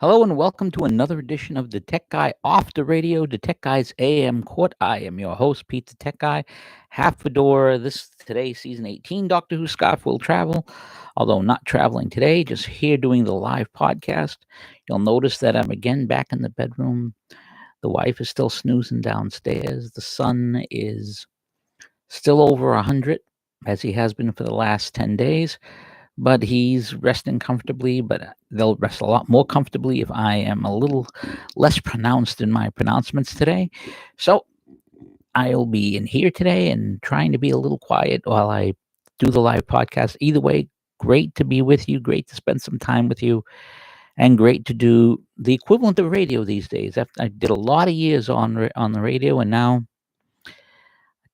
Hello and welcome to another edition of the Tech Guy off the radio, the Tech Guy's AM Court. I am your host, Pete the Tech Guy. Half a door. This today, season 18, Doctor Who Scarf will travel, although not traveling today, just here doing the live podcast. You'll notice that I'm again back in the bedroom. The wife is still snoozing downstairs. The son is still over 100, as he has been for the last 10 days. But he's resting comfortably, but they'll rest a lot more comfortably if I am a little less pronounced in my pronouncements today. So I'll be in here today and trying to be a little quiet while I do the live podcast. Either way, great to be with you, great to spend some time with you, and great to do the equivalent of radio these days. I did a lot of years on the radio, and now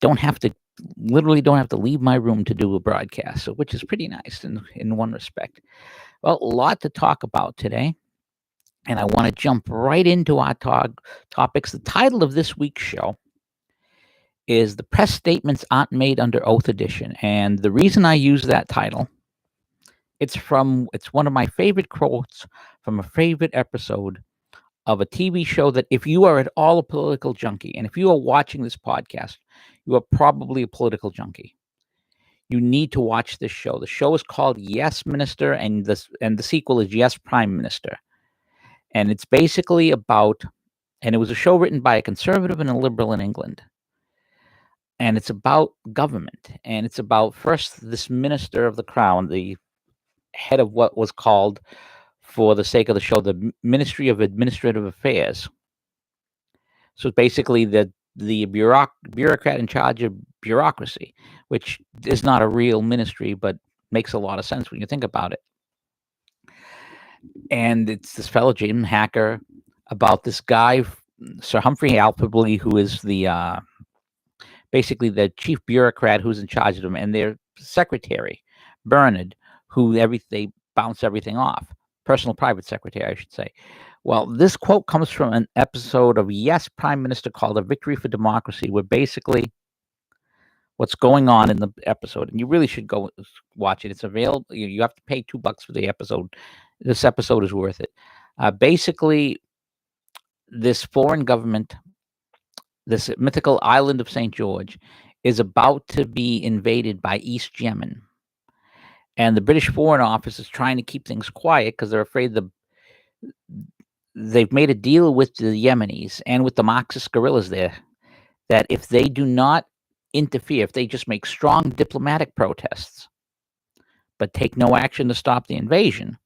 don't have to literally don't have to leave my room to do a broadcast, so which is pretty nice in one respect. Well, a lot to talk about today, and I want to jump right into our topics. The title of this week's show is "The Press Statements Aren't Made Under Oath Edition," and the reason I use that title, it's one of my favorite quotes from a favorite episode of a TV show that if you are at all a political junkie, and if you are watching this podcast, you are probably a political junkie. You need to watch this show. The show is called Yes Minister, and the sequel is Yes Prime Minister. And it's basically about, and it was a show written by a conservative and a liberal in England. And it's about government, and it's about first this minister of the crown, the head of what was called, for the sake of the show, the Ministry of Administrative Affairs. So basically the bureaucrat in charge of bureaucracy, which is not a real ministry, but makes a lot of sense when you think about it. And it's this fellow, Jim Hacker, about this guy, Sir Humphrey Appleby, who is the basically the chief bureaucrat who's in charge of them, and their secretary, Bernard, who they bounce everything off. Personal private secretary, I should say. Well, this quote comes from an episode of Yes Prime Minister called A Victory for Democracy, where basically what's going on in the episode, and you really should go watch it. It's available. You have to pay $2 for the episode. This episode is worth it. Basically, this foreign government, this mythical island of St. George, is about to be invaded by East Yemen. And the British Foreign Office is trying to keep things quiet because they're afraid they've made a deal with the Yemenis and with the Marxist guerrillas there that if they do not interfere, if they just make strong diplomatic protests but take no action to stop the invasion,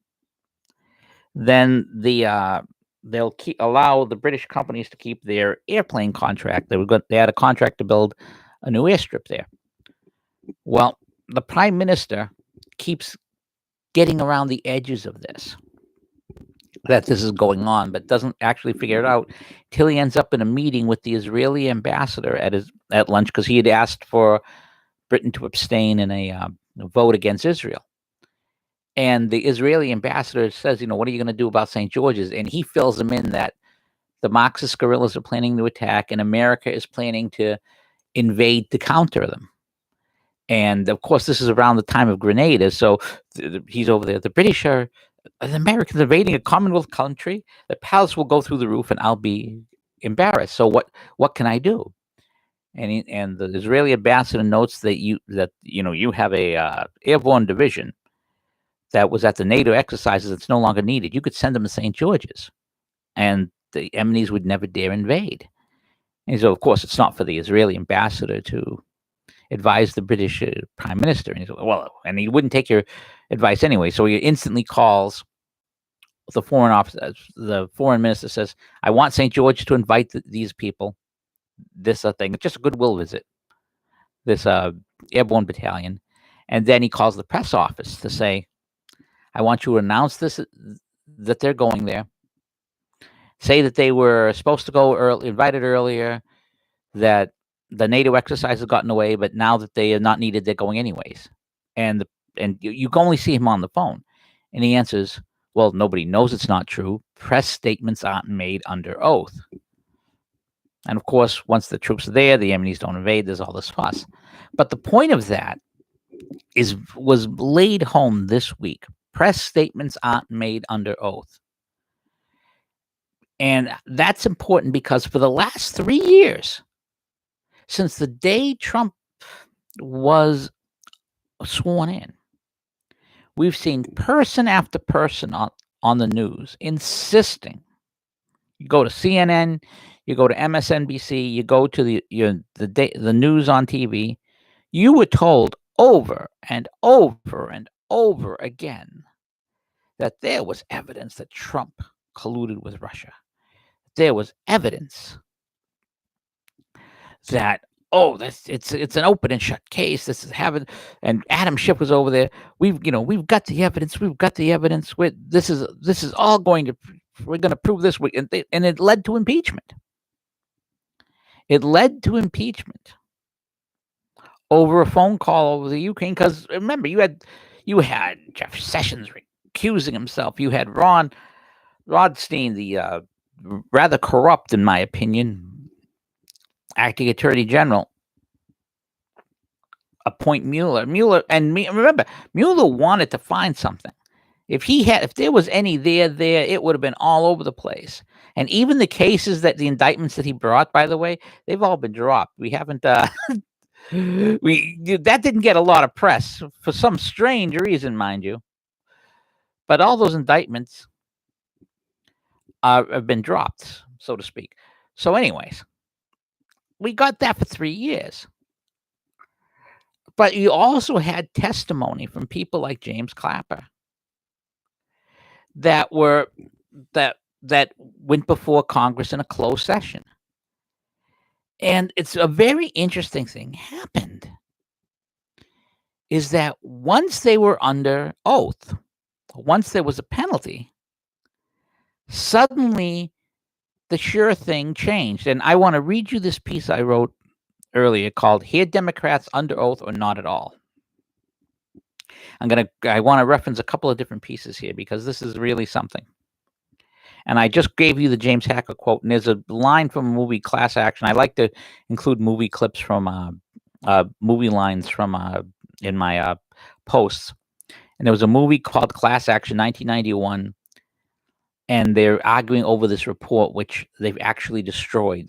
then they'll allow the British companies to keep their airplane contract. They had a contract to build a new airstrip there. Well, the Prime Minister keeps getting around the edges of this, that this is going on, but doesn't actually figure it out till he ends up in a meeting with the Israeli ambassador at lunch, because he had asked for Britain to abstain in a vote against Israel. And the Israeli ambassador says, what are you going to do about St. George's? And he fills them in that the Marxist guerrillas are planning to attack, and America is planning to invade to counter them. And of course, this is around the time of Grenada, so he's over there. The British are the Americans invading a Commonwealth country. The palace will go through the roof, and I'll be embarrassed. So what can I do? And the Israeli ambassador notes that you have a airborne division that was at the NATO exercises. It's no longer needed. You could send them to St. George's, and the Yemenis would never dare invade. And so, of course, it's not for the Israeli ambassador to advise the British Prime Minister. And he said, well, and he wouldn't take your advice anyway. So he instantly calls the foreign office. The foreign minister says, I want St. George to invite these people, this thing. It's just a goodwill visit, this airborne battalion. And then he calls the press office to say, I want you to announce this, that they're going there. Say that they were supposed to go invited earlier, that the NATO exercise has gotten away, but now that they are not needed, they're going anyways. And you can only see him on the phone. And he answers, well, nobody knows it's not true. Press statements aren't made under oath. And of course, once the troops are there, the Yemenis don't invade. There's all this fuss. But the point of that was laid home this week. Press statements aren't made under oath. And that's important because for the last 3 years, since the day Trump was sworn in, we've seen person after person on the news insisting. You go to CNN, you go to MSNBC, you go to the news on TV. You were told over and over and over again that there was evidence that Trump colluded with Russia. There was evidence that it's an open and shut case. This is having, and Adam Schiff was over there. We've got the evidence. We've got the evidence. This is all going to. We're going to prove this. And it led to impeachment. It led to impeachment over a phone call over the Ukraine. Because remember, you had Jeff Sessions recusing himself. You had Ron Rodstein, the rather corrupt, in my opinion, acting attorney general, appoint Mueller. Remember, Mueller wanted to find something. If there was any there, it would have been all over the place. And even the cases the indictments that he brought, by the way, they've all been dropped. We haven't, that didn't get a lot of press for some strange reason, mind you. But all those indictments have been dropped, so to speak. So anyways, we got that for 3 years. But you also had testimony from people like James Clapper that went before Congress in a closed session. And it's a very interesting thing happened, is that once they were under oath, once there was a penalty, suddenly the sure thing changed. And I want to read you this piece I wrote earlier called "Here Democrats Under Oath or Not at All." I want to reference a couple of different pieces here because this is really something. And I just gave you the James Hacker quote, and there's a line from a movie, Class Action. I like to include movie clips from movie lines from in my posts. And there was a movie called Class Action, 1991, and they're arguing over this report, which they've actually destroyed.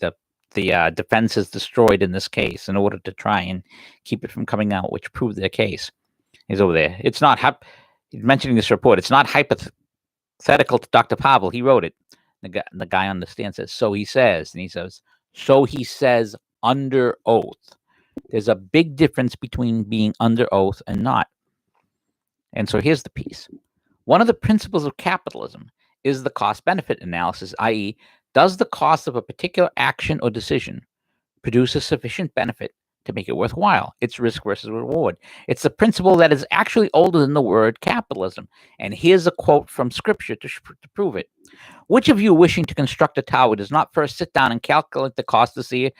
The defense has destroyed in this case in order to try and keep it from coming out, which proved their case. He's over there. It's not he's mentioning this report. It's not hypothetical to Dr. Pavel. He wrote it. The guy on the stand says, so he says, and he says, so he says under oath. There's a big difference between being under oath and not. And so here's the piece. One of the principles of capitalism is the cost-benefit analysis, i.e., does the cost of a particular action or decision produce a sufficient benefit to make it worthwhile? It's risk versus reward. It's a principle that is actually older than the word capitalism. And here's a quote from Scripture to prove it. Which of you wishing to construct a tower does not first sit down and calculate the cost to see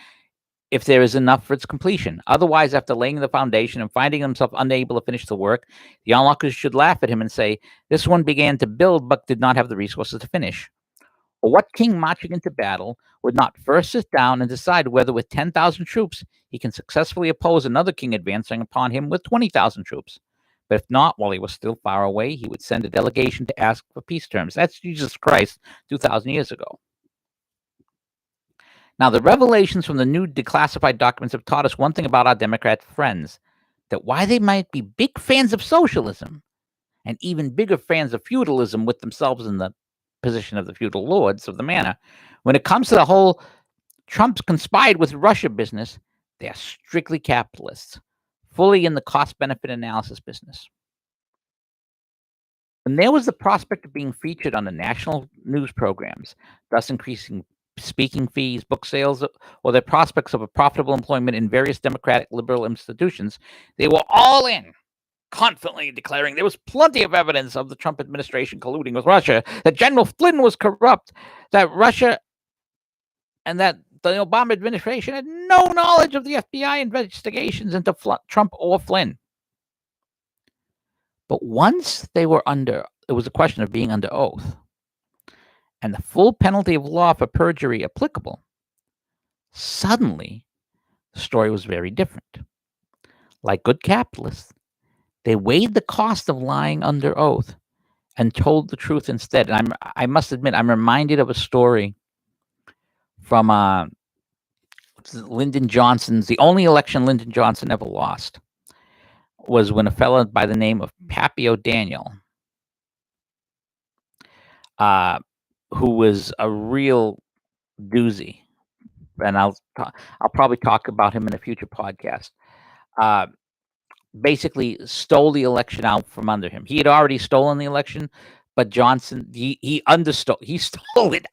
if there is enough for its completion? Otherwise, after laying the foundation and finding himself unable to finish the work, the onlookers should laugh at him and say, this one began to build but did not have the resources to finish. Or what king marching into battle would not first sit down and decide whether with 10,000 troops he can successfully oppose another king advancing upon him with 20,000 troops? But if not, while he was still far away, he would send a delegation to ask for peace terms. That's Jesus Christ 2,000 years ago. Now, the revelations from the new declassified documents have taught us one thing about our Democrat friends, that while they might be big fans of socialism and even bigger fans of feudalism with themselves in the position of the feudal lords of the manor, when it comes to the whole Trump's conspired with Russia business, they are strictly capitalists, fully in the cost-benefit analysis business. When there was the prospect of being featured on the national news programs, thus increasing speaking fees, book sales, or the prospects of a profitable employment in various democratic liberal institutions, they were all in, confidently declaring there was plenty of evidence of the Trump administration colluding with Russia, that General Flynn was corrupt, that Russia and that the Obama administration had no knowledge of the FBI investigations into Trump or Flynn. But once they were it was a question of being under oath and the full penalty of law for perjury applicable, suddenly the story was very different. Like good capitalists, they weighed the cost of lying under oath and told the truth instead. And I must admit, I'm reminded of a story from Lyndon Johnson's. The only election Lyndon Johnson ever lost was when a fellow by the name of Pappy O'Daniel, who was a real doozy, and I'll probably talk about him in a future podcast. Basically, stole the election out from under him. He had already stolen the election, but Johnson he stole it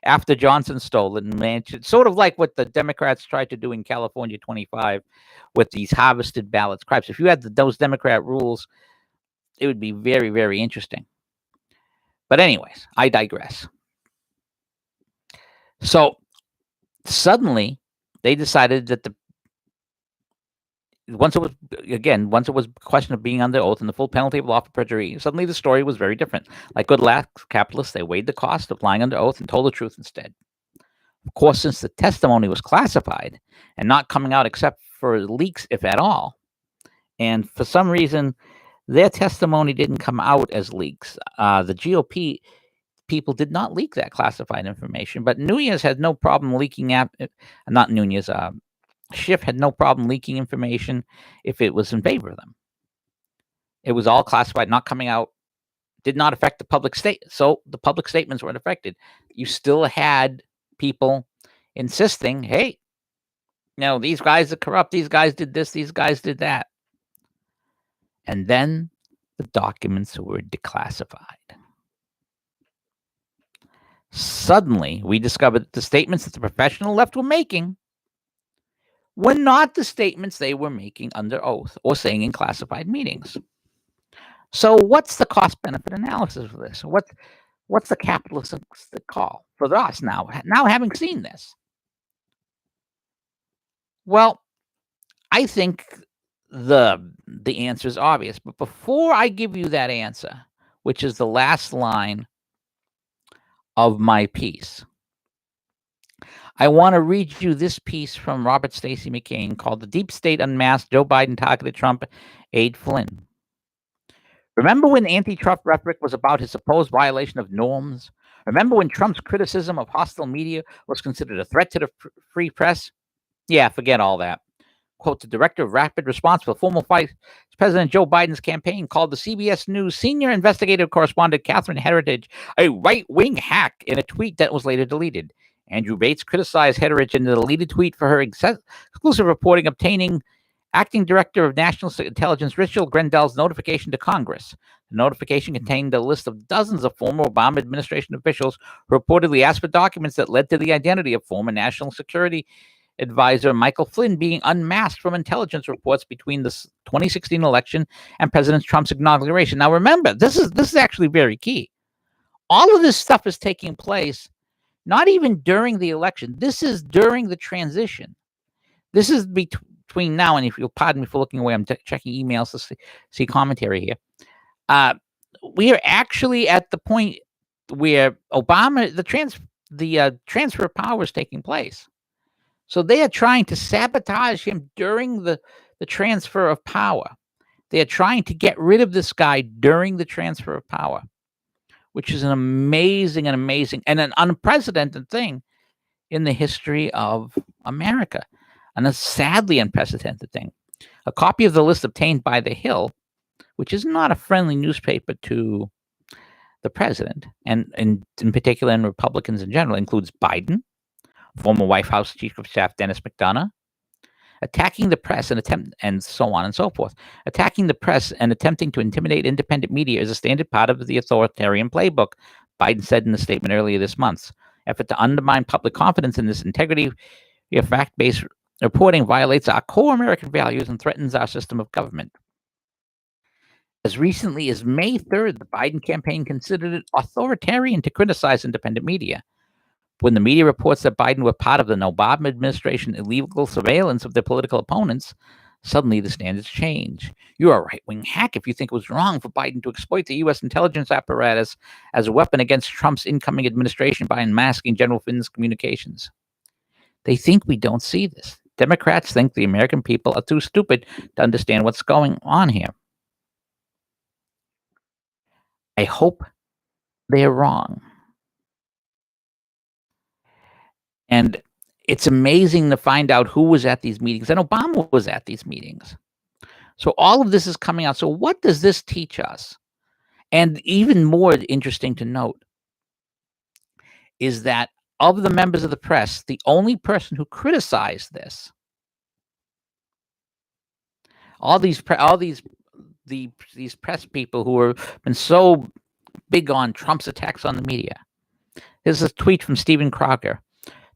after Johnson stole it and managed it. Sort of like what the Democrats tried to do in California 25 with these harvested ballots. Cripes, if you had those Democrat rules, it would be very, very interesting. But anyways, I digress. So suddenly they decided that once it was a question of being under oath and the full penalty of lawful perjury, suddenly the story was very different. Like good lax capitalists, they weighed the cost of lying under oath and told the truth instead. Of course, since the testimony was classified and not coming out except for leaks, if at all, and for some reason their testimony didn't come out as leaks. The GOP people did not leak that classified information, but Nunez had no problem leaking not Nunez. Schiff had no problem leaking information if it was in favor of them. It was all classified, not coming out, did not affect the public state. So the public statements weren't affected. You still had people insisting, hey, these guys are corrupt. These guys did this. These guys did that. And then the documents were declassified. Suddenly, we discovered that the statements that the professional left were making were not the statements they were making under oath or saying in classified meetings. So what's the cost-benefit analysis of this? What's the capitalistic call for us now having seen this? Well, I think the answer is obvious. But before I give you that answer, which is the last line of my piece, I want to read you this piece from Robert Stacey McCain called "The Deep State Unmasked, Joe Biden Targeted Trump Aide Flynn." Remember when anti-Trump rhetoric was about his supposed violation of norms? Remember when Trump's criticism of hostile media was considered a threat to the free press? Yeah, forget all that. Quote, the director of rapid response for former Vice President Joe Biden's campaign called the CBS News senior investigative correspondent Catherine Herridge a right-wing hack in a tweet that was later deleted. Andrew Bates criticized Herridge in the deleted tweet for her exclusive reporting obtaining Acting Director of National Intelligence Richard Grendel's notification to Congress. The notification contained a list of dozens of former Obama administration officials who reportedly asked for documents that led to the identity of former National Security Advisor Michael Flynn being unmasked from intelligence reports between the 2016 election and President Trump's inauguration. Now, remember, this is actually very key. All of this stuff is taking place not even during the election. This is during the transition. This is between now and, if you'll pardon me for looking away, I'm checking emails to see commentary here. We are actually at the point where Obama, the transfer of power is taking place. So they are trying to sabotage him during the transfer of power. They are trying to get rid of this guy during the transfer of power, which is an amazing and an unprecedented thing in the history of America, and a sadly unprecedented thing. A copy of the list obtained by The Hill, which is not a friendly newspaper to the president, and in particular, and Republicans in general, includes Biden, former White House Chief of Staff Dennis McDonough, attacking the press and so on and so forth. Attacking the press and attempting to intimidate independent media is a standard part of the authoritarian playbook, Biden said in a statement earlier this month. Effort to undermine public confidence in this integrity via fact-based reporting violates our core American values and threatens our system of government. As recently as May 3rd, the Biden campaign considered it authoritarian to criticize independent media. When the media reports that Biden was part of the Obama administration illegal surveillance of their political opponents, suddenly the standards change. You're a right-wing hack if you think it was wrong for Biden to exploit the U.S. intelligence apparatus as a weapon against Trump's incoming administration by unmasking General Flynn's communications. They think we don't see this. Democrats think the American people are too stupid to understand what's going on here. I hope they're wrong. And it's amazing to find out who was at these meetings, and Obama was at these meetings. So all of this is coming out. So what does this teach us? And even more interesting to note is that of the members of the press, the only person who criticized this, these press people who have been so big on Trump's attacks on the media. Here's a tweet from Stephen Crocker.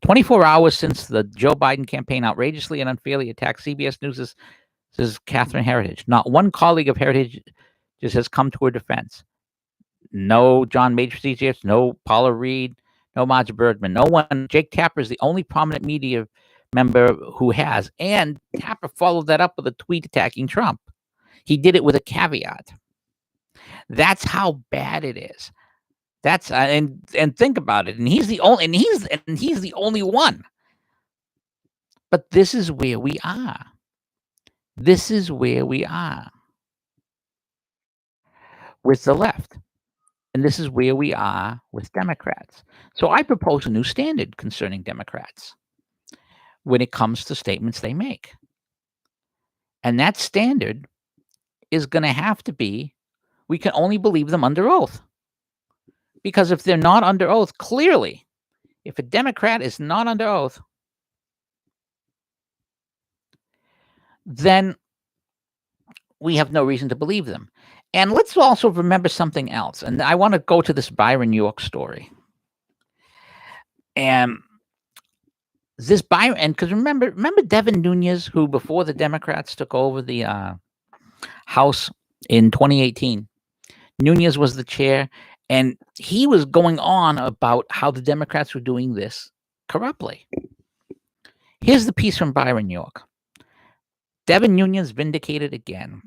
24 hours since the Joe Biden campaign outrageously and unfairly attacked CBS News' Catherine Heritage. Not one colleague of Heritage just has come to her defense. No John Matrix, no Paula Reed, no Marge Bergman, no one. Jake Tapper is the only prominent media member who has. And Tapper followed that up with a tweet attacking Trump. He did it with a caveat. That's how bad it is. That's and think about it. And he's the only one. But this is where we are. This is where we are with the left. And this is where we are with Democrats. So I propose a new standard concerning Democrats when it comes to statements they make. And that standard is going to have to be, we can only believe them under oath. Because if they're not under oath, clearly, if a Democrat is not under oath, then we have no reason to believe them. And let's also remember something else. And I want to go to this Byron York story. And this Byron, and because remember Devin Nunes, who before the Democrats took over the House in 2018, Nunes was the chair, and he was going on about how the Democrats were doing this corruptly. Here's the piece from Byron York. Devin Nunes vindicated again.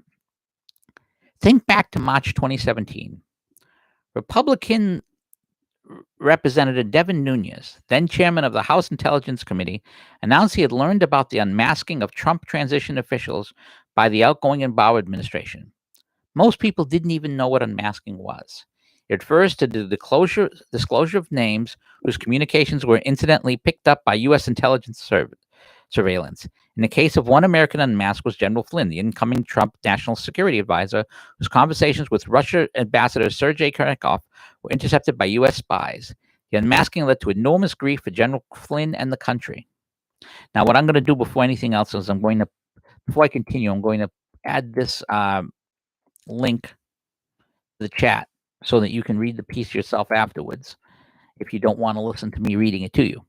Think back to March 2017. Republican Representative Devin Nunes, then chairman of the House Intelligence Committee, announced he had learned about the unmasking of Trump transition officials by the outgoing and Bauer administration. Most people didn't even know what unmasking was. It refers to the disclosure of names whose communications were incidentally picked up by U.S. intelligence surveillance. In the case of one American unmasked was General Flynn, the incoming Trump national security advisor, whose conversations with Russia Ambassador Sergei Karnikov were intercepted by U.S. spies. The unmasking led to enormous grief for General Flynn and the country. Now, what I'm going to do before anything else is before I continue, I'm going to add this link to the chat so that you can read the piece yourself afterwards if you don't want to listen to me reading it to you.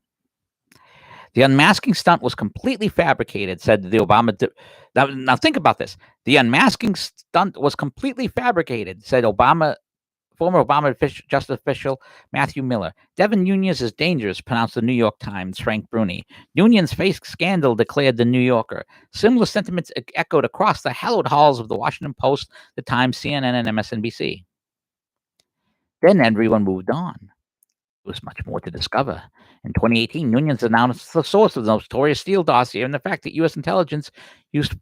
The unmasking stunt was completely fabricated, said the Obama. Now think about this. The unmasking stunt was completely fabricated, said former Obama justice official Matthew Miller. Devin Nunes is dangerous, pronounced the New York Times' Frank Bruni. Nunes faced scandal, declared the New Yorker. Similar sentiments echoed across the hallowed halls of the Washington Post, the Times, CNN, and MSNBC. Then everyone moved on. There was much more to discover. In 2018, Nunes announced the source of the notorious Steele dossier and the fact that U.S. intelligence used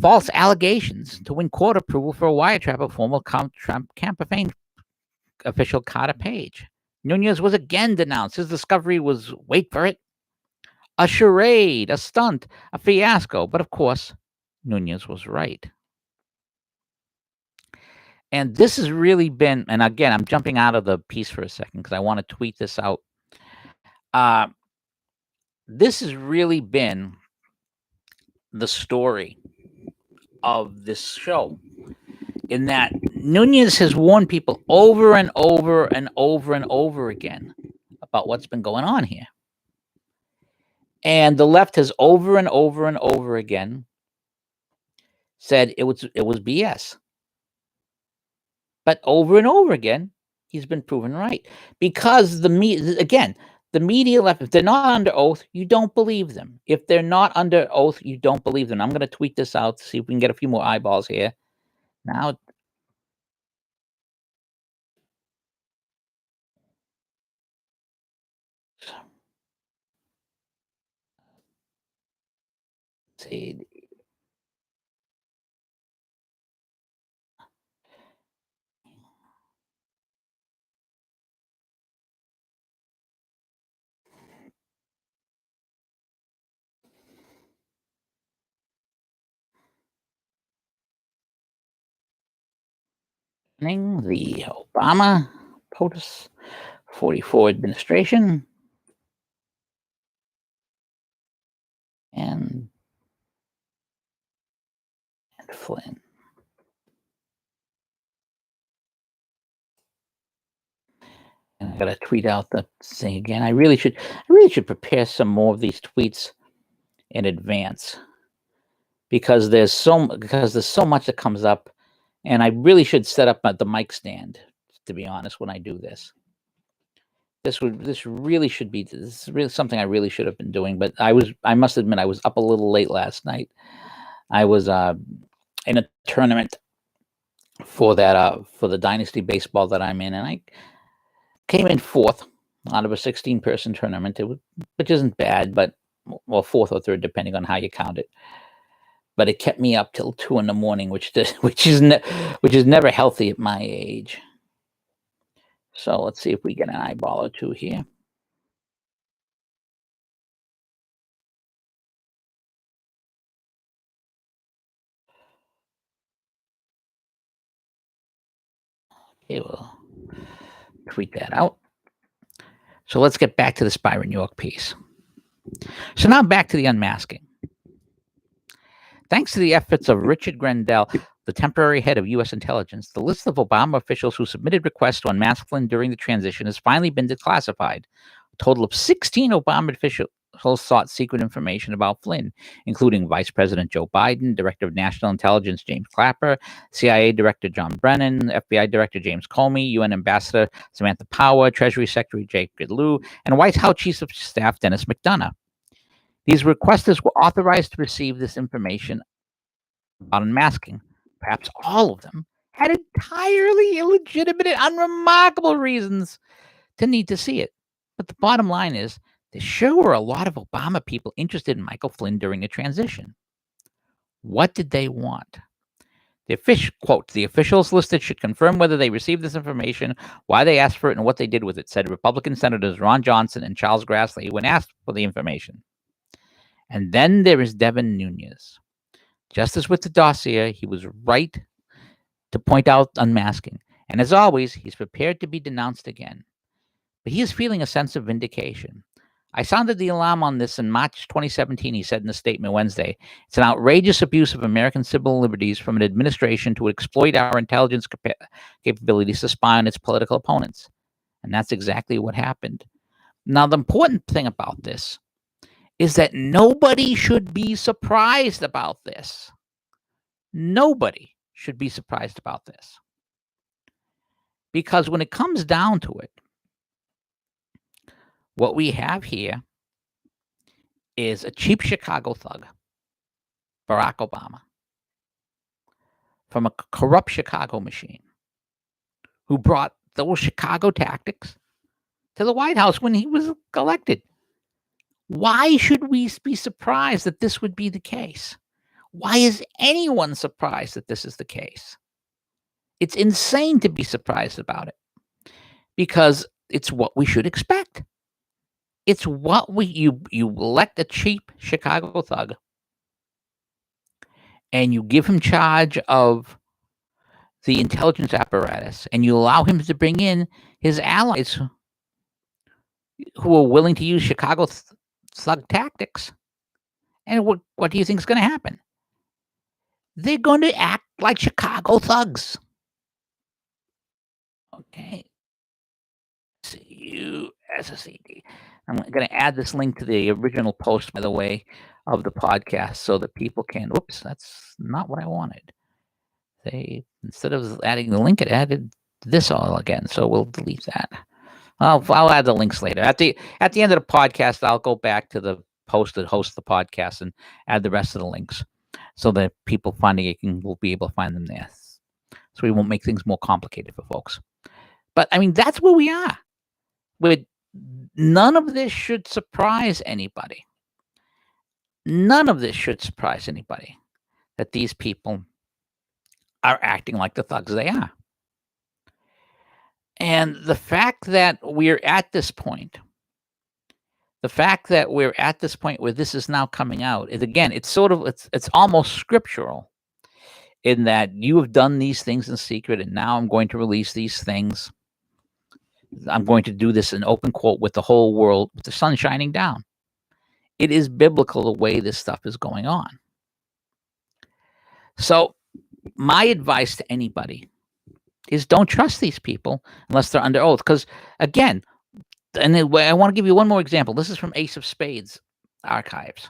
false allegations to win court approval for a wiretap of former Trump campaign official Carter Page. Nunes was again denounced. His discovery was, wait for it, a charade, a stunt, a fiasco. But of course, Nunes was right. And this has really been, and again, I'm jumping out of the piece for a second because I want to tweet this out. This has really been the story of this show, in that Nunes has warned people over and over and over and over again about what's been going on here. And the left has over and over and over again said it was BS. But over and over again, he's been proven right. Because the media left, if they're not under oath, you don't believe them. If they're not under oath, you don't believe them. I'm going to tweet this out to see if we can get a few more eyeballs here. Now, see. The Obama POTUS 44 administration and Flynn. And I gotta tweet out the thing again. I really should prepare some more of these tweets in advance because there's so much that comes up, and I really should set up the mic stand, to be honest, when I do this. This is really something I really should have been doing, but I must admit I was up a little late last night. I was in a tournament for the Dynasty baseball that I'm in, and I came in fourth out of a 16-person tournament, which isn't bad, but well, fourth or third, depending on how you count it. But it kept me up till 2 a.m, which is never healthy at my age. So let's see if we get an eyeball or two here. Okay, we'll tweet that out. So let's get back to the Byron York piece. So now back to the unmasking. Thanks to the efforts of Richard Grendel, the temporary head of U.S. intelligence, the list of Obama officials who submitted requests to unmask Flynn during the transition has finally been declassified. A total of 16 Obama officials sought secret information about Flynn, including Vice President Joe Biden, Director of National Intelligence James Clapper, CIA Director John Brennan, FBI Director James Comey, UN Ambassador Samantha Power, Treasury Secretary Jake Lew, and White House Chief of Staff Dennis McDonough. These requesters were authorized to receive this information about unmasking. Perhaps all of them had entirely illegitimate and unremarkable reasons to need to see it. But the bottom line is, there sure were a lot of Obama people interested in Michael Flynn during the transition. What did they want? Quote, the officials listed should confirm whether they received this information, why they asked for it, and what they did with it, said Republican Senators Ron Johnson and Charles Grassley when asked for the information. And then there is Devin Nunes. Just as with the dossier, he was right to point out unmasking. And as always, he's prepared to be denounced again. But he is feeling a sense of vindication. I sounded the alarm on this in March 2017, he said in a statement Wednesday. It's an outrageous abuse of American civil liberties from an administration to exploit our intelligence capabilities to spy on its political opponents. And that's exactly what happened. Now, the important thing about this is that nobody should be surprised about this. Nobody should be surprised about this. Because when it comes down to it, what we have here is a cheap Chicago thug, Barack Obama, from a corrupt Chicago machine, who brought those Chicago tactics to the White House when he was elected. Why should we be surprised that this would be the case? Why is anyone surprised that this is the case? It's insane to be surprised about it because it's what we should expect. It's what you elect a cheap Chicago thug and you give him charge of the intelligence apparatus and you allow him to bring in his allies who are willing to use Chicago thug tactics. And what do you think is going to happen? They're going to act like Chicago thugs. Okay. C-U-S-S-E-D. I'm going to add this link to the original post, by the way, of the podcast so that people can, whoops, that's not what I wanted. Instead of adding the link, it added this all again. So we'll delete that. I'll add the links later. At the end of the podcast, I'll go back to the post that hosts the podcast and add the rest of the links so that people finding it will be able to find them there. So we won't make things more complicated for folks. But I mean, that's where we are. None of this should surprise anybody. None of this should surprise anybody that these people are acting like the thugs they are. And the fact that we're at this point, where this is now coming out, is again, it's almost scriptural. in that you have done these things in secret, and now I'm going to release these things. I'm going to do this in open court with the whole world, with the sun shining down. It is biblical the way this stuff is going on. So my advice to anybody is don't trust these people unless they're under oath. Because again, and I want to give you one more example. This is from Ace of Spades archives.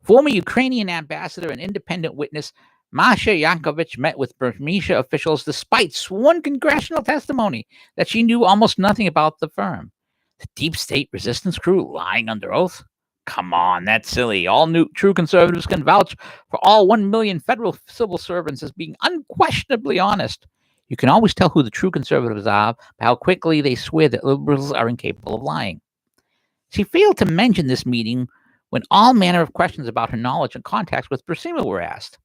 Former Ukrainian ambassador and independent witness Masha Yankovich met with Burmese officials despite sworn congressional testimony that she knew almost nothing about the firm. The deep state resistance crew lying under oath? Come on, that's silly. All new true conservatives can vouch for all 1 million federal civil servants as being unquestionably honest. You can always tell who the true conservatives are by how quickly they swear that liberals are incapable of lying. She failed to mention this meeting when all manner of questions about her knowledge and contacts with Burisma were asked.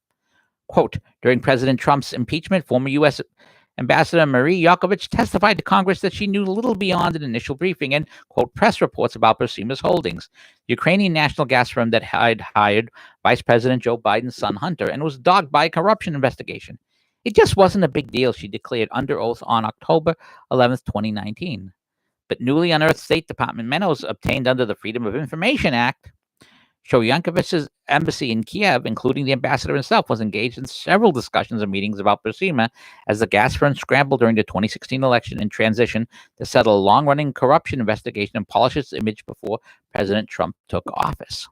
Quote, during President Trump's impeachment, former U.S. Ambassador Marie Yovanovitch testified to Congress that she knew little beyond an initial briefing and, quote, press reports about Burisma's holdings, the Ukrainian national gas firm that had hired Vice President Joe Biden's son Hunter and was dogged by a corruption investigation. It just wasn't a big deal, she declared under oath on October 11th, 2019. But newly unearthed State Department memos obtained under the Freedom of Information Act show Yankovich's embassy in Kiev, including the ambassador himself, was engaged in several discussions and meetings about Burisma as the gas firm scrambled during the 2016 election in transition to settle a long-running corruption investigation and polish its image before President Trump took office.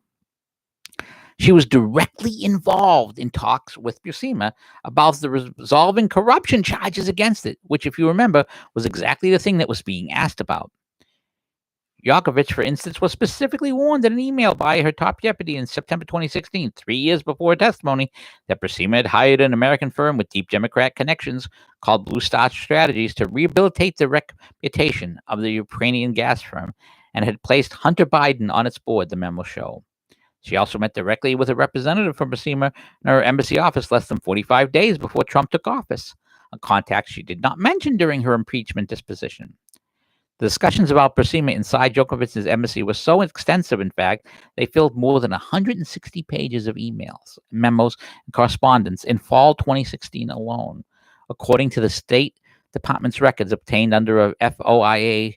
She was directly involved in talks with Burisma about the resolving corruption charges against it, which, if you remember, was exactly the thing that was being asked about. Yankovich, for instance, was specifically warned in an email by her top deputy in September 2016, 3 years before her testimony, that Burisma had hired an American firm with deep Democrat connections called Blue Star Strategies to rehabilitate the reputation of the Ukrainian gas firm and had placed Hunter Biden on its board, the memo show. She also met directly with a representative from Burisma in her embassy office less than 45 days before Trump took office, a contact she did not mention during her impeachment disposition. The discussions about Burisma inside Yankovich's embassy were so extensive, in fact, they filled more than 160 pages of emails, memos, and correspondence in fall 2016 alone, according to the State Department's records obtained under a FOIA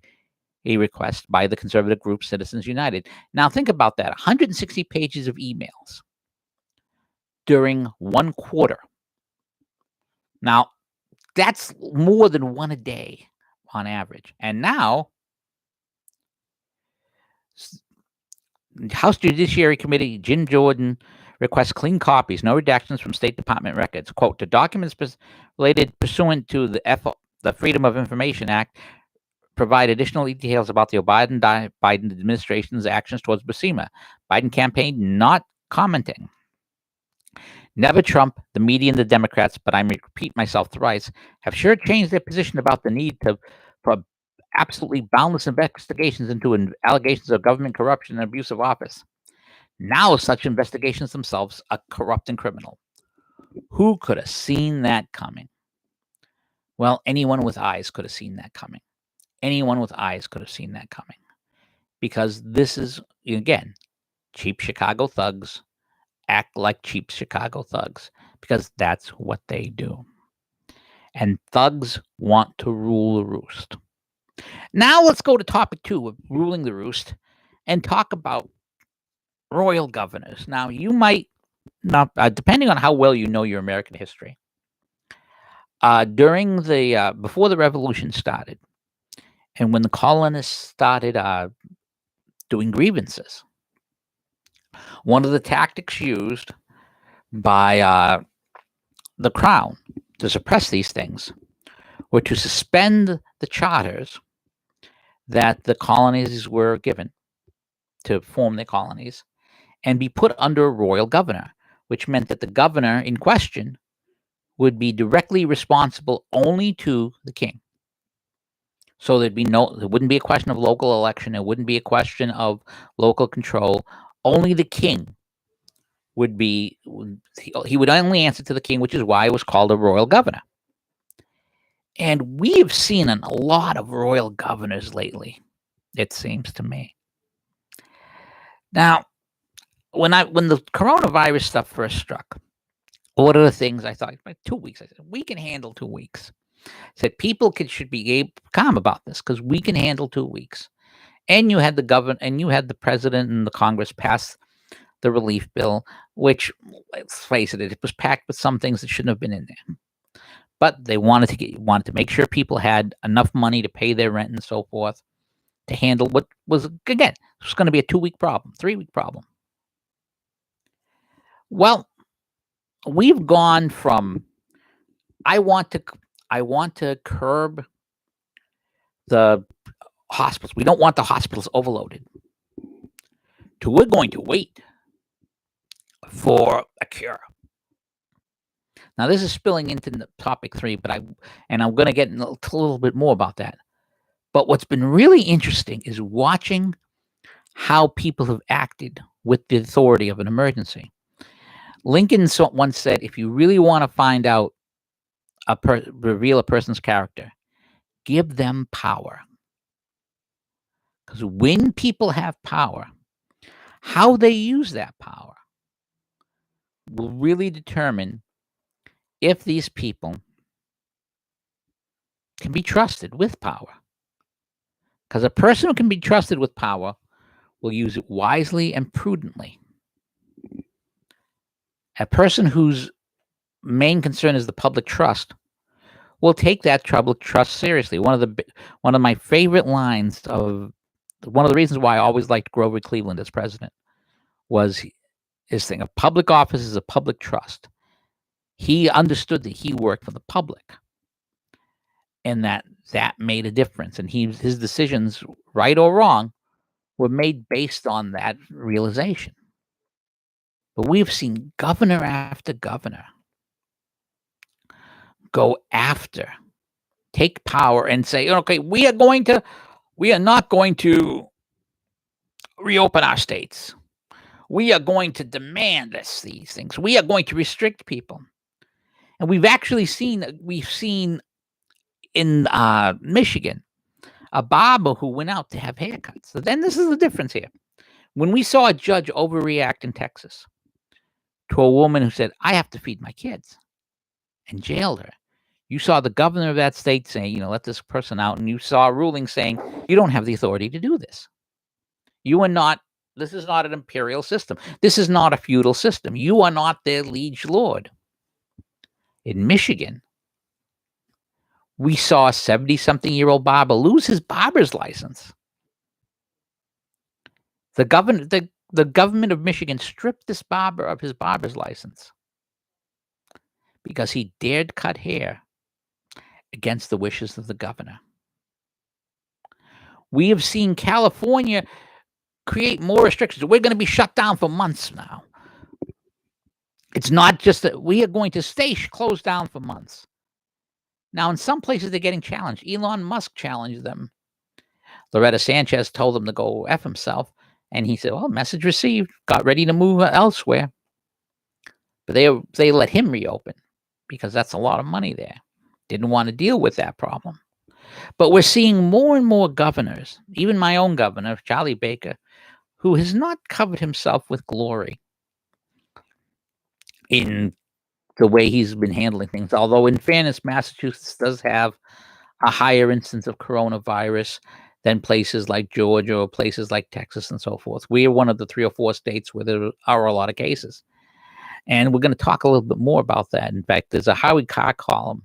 request by the conservative group Citizens United. Now think about that, 160 pages of emails during 1 quarter. Now, that's more than one a day on average. And now, House Judiciary Committee Jim Jordan requests clean copies, no redactions from State Department records. Quote, the documents related pursuant to the Freedom of Information Act provide additional details about the Biden administration's actions towards Burisma. Biden campaign not commenting. Never Trump, the media, and the Democrats, but I repeat myself thrice, have sure changed their position about the need for absolutely boundless investigations into allegations of government corruption and abuse of office. Now such investigations themselves are corrupt and criminal. Who could have seen that coming? Well, anyone with eyes could have seen that coming. Anyone with eyes could have seen that coming. Because this is, again, cheap Chicago thugs act like cheap Chicago thugs, because that's what they do. And thugs want to rule the roost. Now let's go to topic 2 of ruling the roost and talk about royal governors. Now, you might not, depending on how well you know your American history, during the before the Revolution started, and when the colonists started doing grievances, one of the tactics used by the crown to suppress these things were to suspend the charters that the colonies were given to form their colonies and be put under a royal governor, which meant that the governor in question would be directly responsible only to the king. So there wouldn't be a question of local election. It wouldn't be a question of local control. Only the king he would only answer to the king, which is why it was called a royal governor. And we have seen a lot of royal governors lately, it seems to me. Now, when the coronavirus stuff first struck, What are the things I thought? 2 weeks. I said we can handle 2 weeks. I said people should be calm about this because we can handle 2 weeks. And you had the government, and you had the president and the Congress pass the relief bill, which, let's face it was packed with some things that shouldn't have been in there. But they wanted to make sure people had enough money to pay their rent and so forth to handle what was, again, it was going to be a 2-week problem, 3-week problem. Well, we've gone from I want to curb the hospitals. We don't want the hospitals overloaded. To we're going to wait for a cure. Now this is spilling into topic 3, but I'm going to get a little bit more about that. But what's been really interesting is watching how people have acted with the authority of an emergency. Lincoln once said, if you really want to find out reveal a person's character, give them power. Because when people have power, how they use that power will really determine if these people can be trusted with power. Because a person who can be trusted with power will use it wisely and prudently. A person whose main concern is the public trust will take that public trust seriously. One of my favorite lines of one of the reasons why I always liked Grover Cleveland as president was his thing: a public office is a public trust. He understood that he worked for the public, and that made a difference. And his decisions, right or wrong, were made based on that realization. But we've seen governor after governor go after, take power and say, okay, we are not going to reopen our states. We are going to demand these things. We are going to restrict people. And we've seen in Michigan a barber who went out to have haircuts. So then this is the difference here. When we saw a judge overreact in Texas to a woman who said, I have to feed my kids, and jailed her, you saw the governor of that state saying, let this person out, and you saw a ruling saying, you don't have the authority to do this. This is not an imperial system. This is not a feudal system. You are not their liege lord. In Michigan, we saw a 70-something-year-old barber lose his barber's license. The government of Michigan stripped this barber of his barber's license because he dared cut hair against the wishes of the governor. We have seen California create more restrictions. We're going to be shut down for months now. It's not just that we are going to stay closed down for months. Now, in some places, they're getting challenged. Elon Musk challenged them. Loretta Sanchez told him to go F himself. And he said, well, message received, got ready to move elsewhere. But they let him reopen because that's a lot of money there. Didn't want to deal with that problem. But we're seeing more and more governors, even my own governor, Charlie Baker, who has not covered himself with glory in the way he's been handling things. Although, in fairness, Massachusetts does have a higher instance of coronavirus than places like Georgia or places like Texas and so forth. We are one of the 3 or 4 states where there are a lot of cases. And we're going to talk a little bit more about that. In fact, there's a Howie Carr column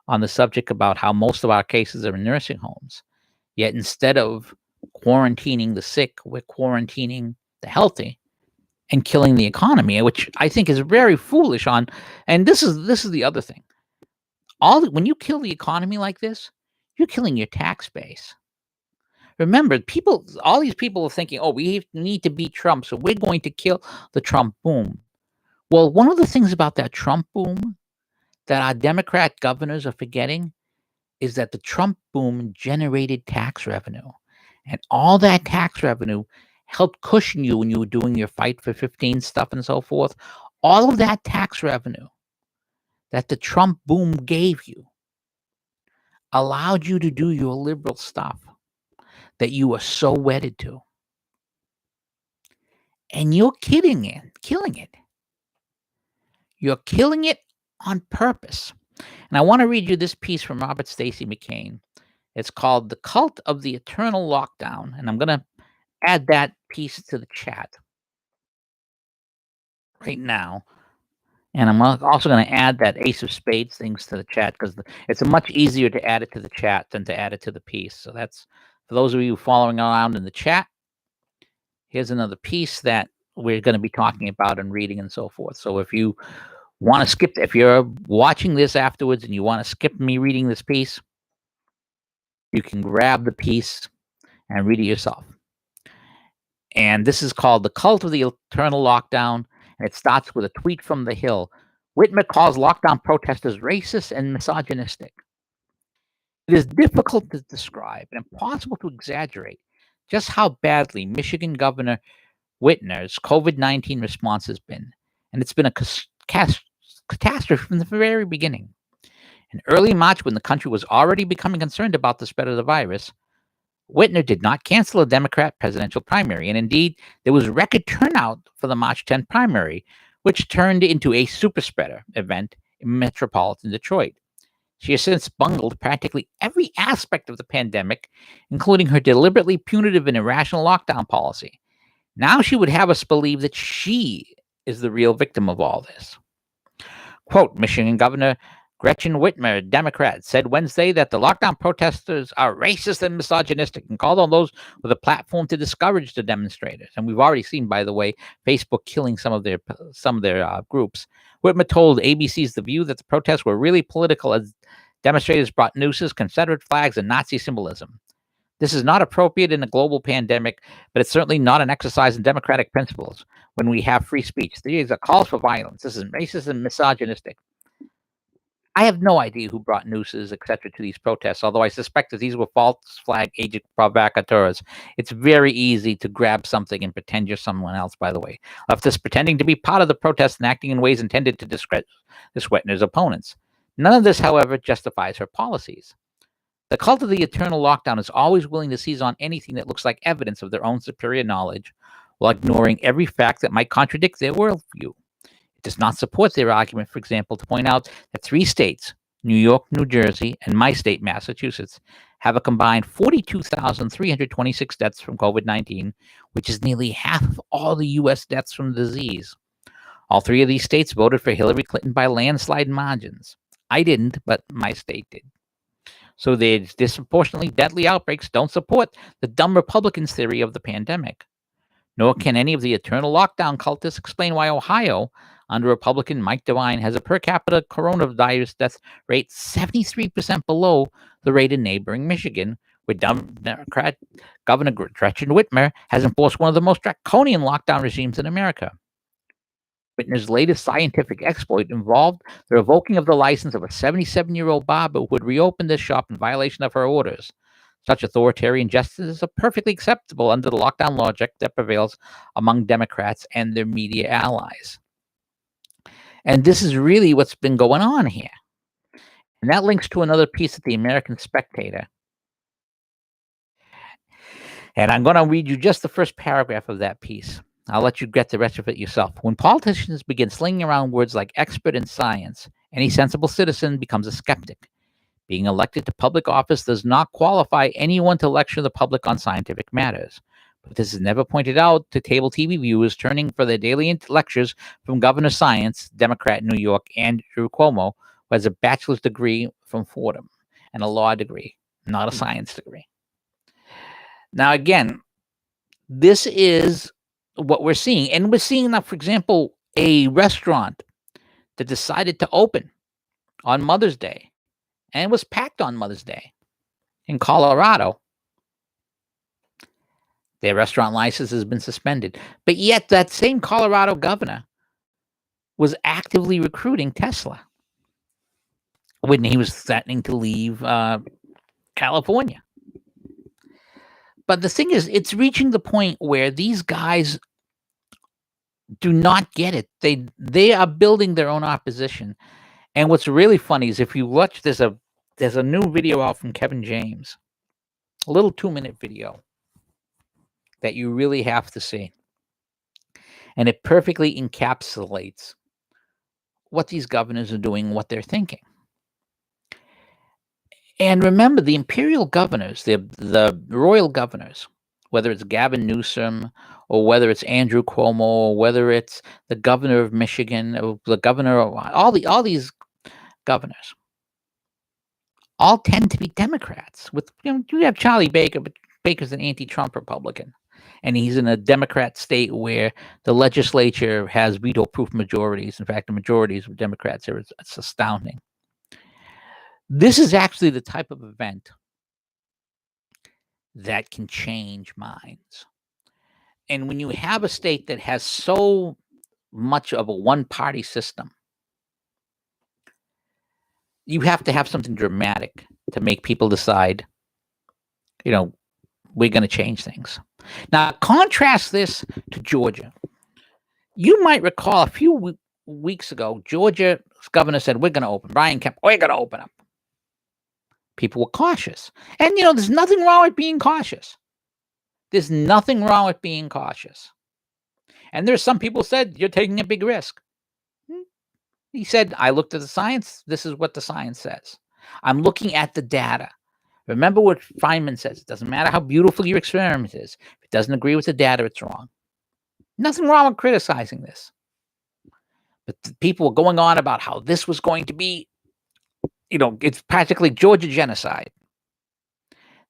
on the subject about how most of our cases are in nursing homes. Yet instead of quarantining the sick, we're quarantining the healthy and killing the economy, which I think is very foolish. And this is the other thing. When you kill the economy like this, you're killing your tax base. Remember, all these people are thinking, we need to beat Trump, so we're going to kill the Trump boom. Well, one of the things about that Trump boom that our Democrat governors are forgetting is that the Trump boom generated tax revenue. And all that tax revenue helped cushion you when you were doing your Fight for 15 stuff and so forth. All of that tax revenue that the Trump boom gave you allowed you to do your liberal stuff that you are so wedded to. And you're killing it. You're killing it on purpose. And I want to read you this piece from Robert Stacy McCain. It's called The Cult of the Eternal Lockdown. And I'm going to add that piece to the chat right now. And I'm also going to add that Ace of Spades things to the chat because it's much easier to add it to the chat than to add it to the piece. So that's for those of you following around in the chat. Here's another piece that we're going to be talking about and reading and so forth. So if you want to skip, if you're watching this afterwards and you want to skip me reading this piece, you can grab the piece and read it yourself. And this is called The Cult of the Eternal Lockdown. And it starts with a tweet from The Hill. Whitmer calls lockdown protesters racist and misogynistic. It is difficult to describe and impossible to exaggerate just how badly Michigan Governor Whitmer's COVID-19 response has been. And it's been a catastrophe from the very beginning. In early March, when the country was already becoming concerned about the spread of the virus, Whitmer did not cancel a Democrat presidential primary, and indeed, there was record turnout for the March 10th primary, which turned into a super spreader event in metropolitan Detroit. She has since bungled practically every aspect of the pandemic, including her deliberately punitive and irrational lockdown policy. Now she would have us believe that she is the real victim of all this. Quote, Michigan Governor Gretchen Whitmer, Democrat, said Wednesday that the lockdown protesters are racist and misogynistic and called on those with a platform to discourage the demonstrators. And we've already seen, by the way, Facebook killing some of their groups. Whitmer told ABC's The View that the protests were really political as demonstrators brought nooses, Confederate flags, and Nazi symbolism. This is not appropriate in a global pandemic, but it's certainly not an exercise in democratic principles when we have free speech. These are calls for violence. This is racist and misogynistic. I have no idea who brought nooses, etc., to these protests, although I suspect that these were false flag agent provocateurs. It's very easy to grab something and pretend you're someone else, by the way. Leftists pretending to be part of the protest and acting in ways intended to discredit Whitmer's opponents. None of this, however, justifies her policies. The cult of the eternal lockdown is always willing to seize on anything that looks like evidence of their own superior knowledge while ignoring every fact that might contradict their worldview. It does not support their argument, for example, to point out that 3 states, New York, New Jersey, and my state, Massachusetts, have a combined 42,326 deaths from COVID-19, which is nearly half of all the U.S. deaths from the disease. All 3 of these states voted for Hillary Clinton by landslide margins. I didn't, but my state did. So their disproportionately deadly outbreaks don't support the dumb Republicans' theory of the pandemic. Nor can any of the eternal lockdown cultists explain why Ohio, under Republican Mike DeWine, has a per capita coronavirus death rate 73% below the rate in neighboring Michigan, where Democrat Governor Gretchen Whitmer has enforced one of the most draconian lockdown regimes in America. Whitmer's latest scientific exploit involved the revoking of the license of a 77-year-old barber who had reopened his shop in violation of her orders. Such authoritarian justice is perfectly acceptable under the lockdown logic that prevails among Democrats and their media allies. And this is really what's been going on here. And that links to another piece of the American Spectator. And I'm going to read you just the first paragraph of that piece. I'll let you get the rest of it yourself. When politicians begin slinging around words like expert in science, any sensible citizen becomes a skeptic. Being elected to public office does not qualify anyone to lecture the public on scientific matters. But this is never pointed out to cable TV viewers turning for their daily lectures from Governor of Science, Democrat in New York, Andrew Cuomo, who has a bachelor's degree from Fordham and a law degree, not a science degree. Now, again, this is what we're seeing. And we're seeing now, for example, a restaurant that decided to open on Mother's Day and was packed on Mother's Day in Colorado. Their restaurant license has been suspended. But yet that same Colorado governor was actively recruiting Tesla when he was threatening to leave California. But the thing is, it's reaching the point where these guys do not get it. They are building their own opposition. And what's really funny is if you watch, there's a new video out from Kevin James, a little 2-minute video that you really have to see. And it perfectly encapsulates what these governors are doing, what they're thinking. And remember, the imperial governors, the royal governors, whether it's Gavin Newsom or whether it's Andrew Cuomo or whether it's the governor of Michigan or the governor of all these governors, all tend to be Democrats. With you have Charlie Baker, but Baker's an anti-Trump Republican, and he's in a Democrat state where the legislature has veto-proof majorities. In fact, the majorities of Democrats are it's astounding. This is actually the type of event that can change minds. And when you have a state that has so much of a one-party system, you have to have something dramatic to make people decide, we're going to change things. Now, contrast this to Georgia. You might recall a few weeks ago, Georgia's governor said, we're going to open. Brian Kemp, we're going to open up. People were cautious. And, there's nothing wrong with being cautious. There's nothing wrong with being cautious. And there's some people said, you're taking a big risk. He said, I looked at the science. This is what the science says. I'm looking at the data. Remember what Feynman says. It doesn't matter how beautiful your experiment is. If it doesn't agree with the data, it's wrong. Nothing wrong with criticizing this. But the people were going on about how this was going to be, it's practically Georgia genocide.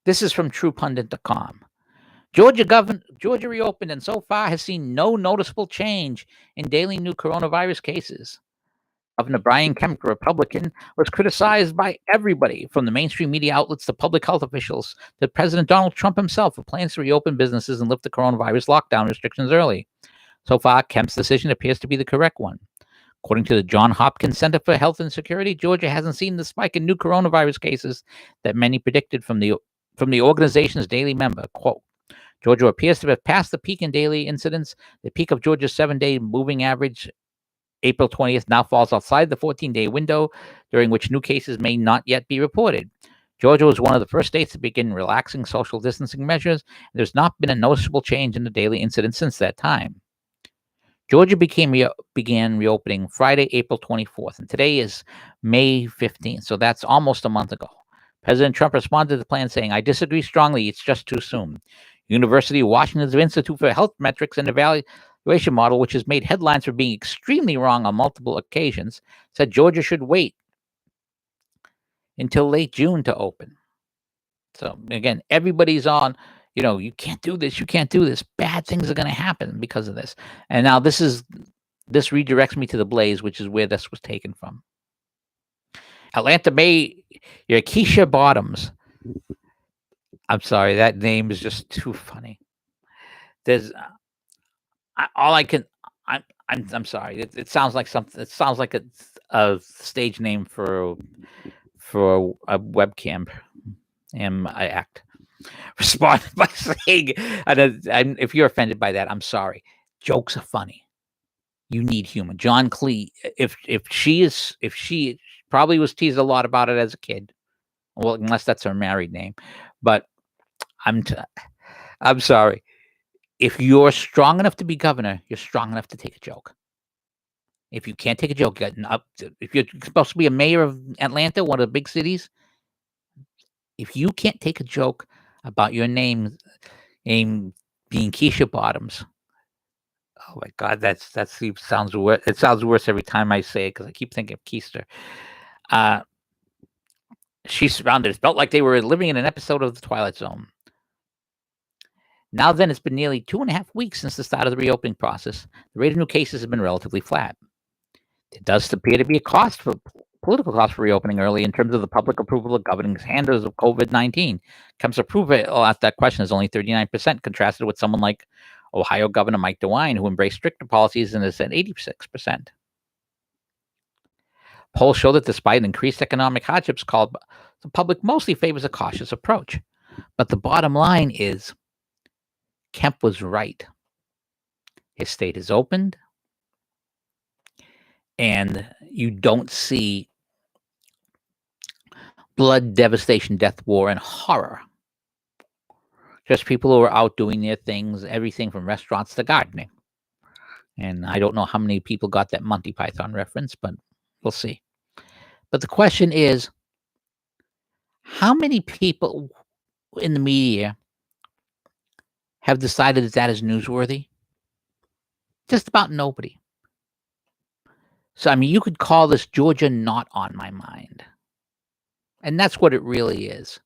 This is from TruePundit.com. Georgia reopened and so far has seen no noticeable change in daily new coronavirus cases. Governor Brian Kemp, a Republican, was criticized by everybody from the mainstream media outlets to public health officials to President Donald Trump himself, who plans to reopen businesses and lift the coronavirus lockdown restrictions early. So far, Kemp's decision appears to be the correct one. According to the Johns Hopkins Center for Health and Security, Georgia hasn't seen the spike in new coronavirus cases that many predicted from the organization's daily member. Quote, Georgia appears to have passed the peak in daily incidents. The peak of Georgia's 7-day moving average, April 20th, now falls outside the 14-day window during which new cases may not yet be reported. Georgia was one of the first states to begin relaxing social distancing measures. There's not been a noticeable change in the daily incidents since that time. Georgia began reopening Friday, April 24th, and today is May 15th, so that's almost a month ago. President Trump responded to the plan saying, I disagree strongly, it's just too soon. University of Washington's Institute for Health Metrics and Evaluation Model, which has made headlines for being extremely wrong on multiple occasions, said Georgia should wait until late June to open. So again, everybody's on, you can't do this, you can't do this. Bad things are going to happen because of this. And now this redirects me to the Blaze, which is where this was taken from. Atlanta Mayor Keisha Bottoms. I'm sorry, that name is just too funny. There's I'm sorry. It sounds like something. It sounds like a stage name for a webcam act. Respond by saying, and if you're offended by that, I'm sorry. Jokes are funny. You need humor. John Clee, if she probably was teased a lot about it as a kid. Well, unless that's her married name, but I'm sorry. If you're strong enough to be governor, you're strong enough to take a joke. If you can't take a joke, if you're supposed to be a mayor of Atlanta, one of the big cities, if you can't take a joke about your name being Keisha Bottoms, oh my God, that sounds worse. It sounds worse every time I say it because I keep thinking of Keister. She's surrounded. It felt like they were living in an episode of The Twilight Zone. Now then, it's been nearly 2.5 weeks since the start of the reopening process. The rate of new cases has been relatively flat. There does appear to be a political cost for reopening early in terms of the public approval of governor's handlers of COVID-19. Kemp's approval at that question is only 39%, contrasted with someone like Ohio Governor Mike DeWine, who embraced stricter policies and is at 86%. Polls show that despite increased economic hardships, the public mostly favors a cautious approach. But the bottom line is, Kemp was right. His state is opened, and you don't see blood, devastation, death, war, and horror. Just people who are out doing their things, everything from restaurants to gardening. And I don't know how many people got that Monty Python reference, but We'll see. But the question is, how many people in the media have decided that is newsworthy? Just about nobody. So, I mean, you could call this Georgia not on my mind. And that's what it really is.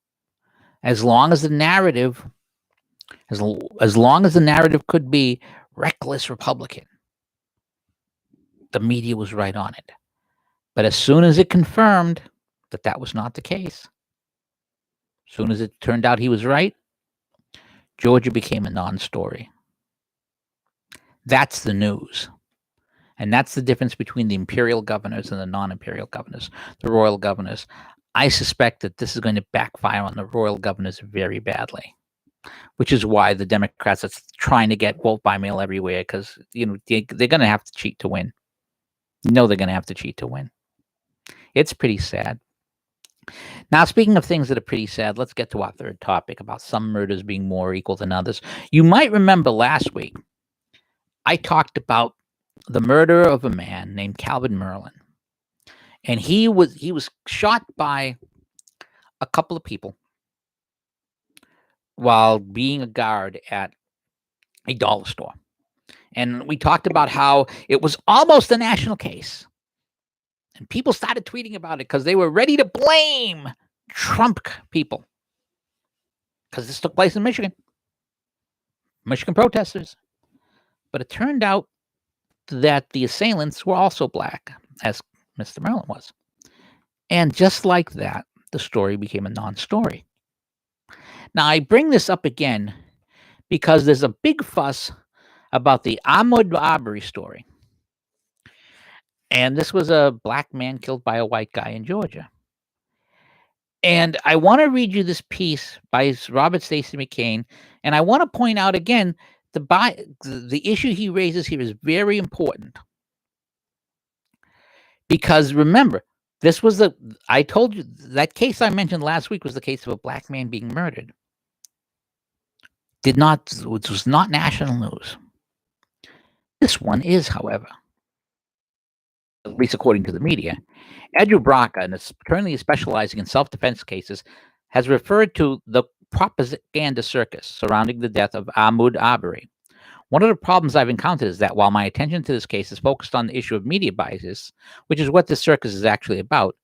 As long as the narrative, as long as the narrative could be reckless Republican, the media was right on it. But as soon as it confirmed that that was not the case, as soon as it turned out he was right, Georgia became a non-story. That's the news. And that's the difference between the imperial governors and the non-imperial governors, the royal governors. I suspect that this is going to backfire on the royal governors very badly, which is why the Democrats are trying to get vote by mail everywhere, because they're going to have to cheat to win. They're going to have to cheat to win. It's pretty sad. Now, speaking of things that are pretty sad, let's get to our third topic about some murders being more equal than others. You might remember last week I talked about the murder of a man named Calvin Merlin. And he was shot by a couple of people while being a guard at a dollar store. And we talked about how it was almost a national case. And people started tweeting about it because they were ready to blame Trump people. Because this took place in Michigan protesters. But it turned out that the assailants were also black, as Mr. Merlin was. And just like that, the story became a non-story. Now, I bring this up again because there's a big fuss about the Ahmaud Arbery story. And this was a black man killed by a white guy in Georgia. And I want to read you this piece by Robert Stacey McCain. And I want to point out again, the issue he raises here is very important. Because remember, I told you, that case I mentioned last week was the case of a black man being murdered. Which was not national news. This one is, however, at least according to the media. Andrew Braca, and is currently specializing in self-defense cases, has referred to the propaganda circus surrounding the death of Ahmaud Arbery. One of the problems I've encountered is that while my attention to this case is focused on the issue of media biases, which is what this circus is actually about,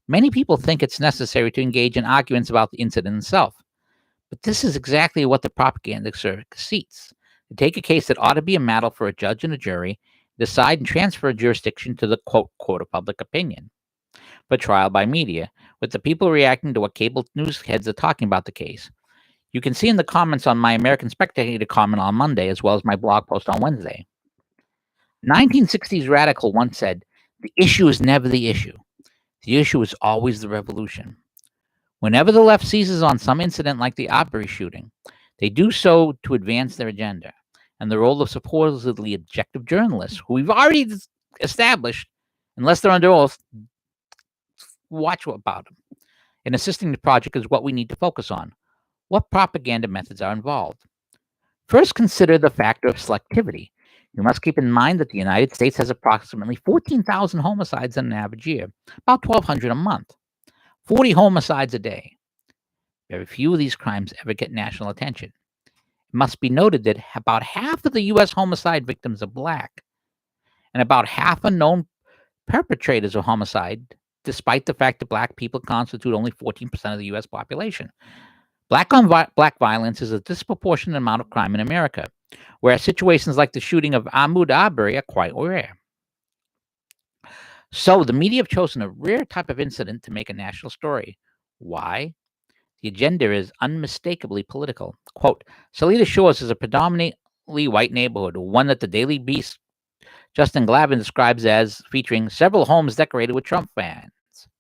many people think it's necessary to engage in arguments about the incident itself. But this is exactly what the propaganda circus seeks: to take a case that ought to be a matter for a judge and a jury, decide and transfer jurisdiction to the quote court of public opinion, but trial by media, with the people reacting to what cable news heads are talking about the case. You can see in the comments on my American Spectator comment on Monday, as well as my blog post on Wednesday. 1960s radical once said, "The issue is never the issue. The issue is always the revolution." Whenever the left seizes on some incident like the Arbery shooting, they do so to advance their agenda. And the role of supposedly objective journalists, who we've already established, unless they're under oath, watch about them, in assisting the project is what we need to focus on. What propaganda methods are involved? First, consider the factor of selectivity. You must keep in mind that the United States has approximately 14,000 homicides in an average year, about 1,200 a month, 40 homicides a day. Very few of these crimes ever get national attention. It must be noted that about half of the U.S. homicide victims are black, and about half are known perpetrators of homicide, despite the fact that black people constitute only 14% of the U.S. population. Black on black violence is a disproportionate amount of crime in America, whereas situations like the shooting of Ahmaud Arbery are quite rare. So the media have chosen a rare type of incident to make a national story. Why? The agenda is unmistakably political. Quote, Salida Shores is a predominantly white neighborhood, one that the Daily Beast Justin Glavin describes as featuring several homes decorated with Trump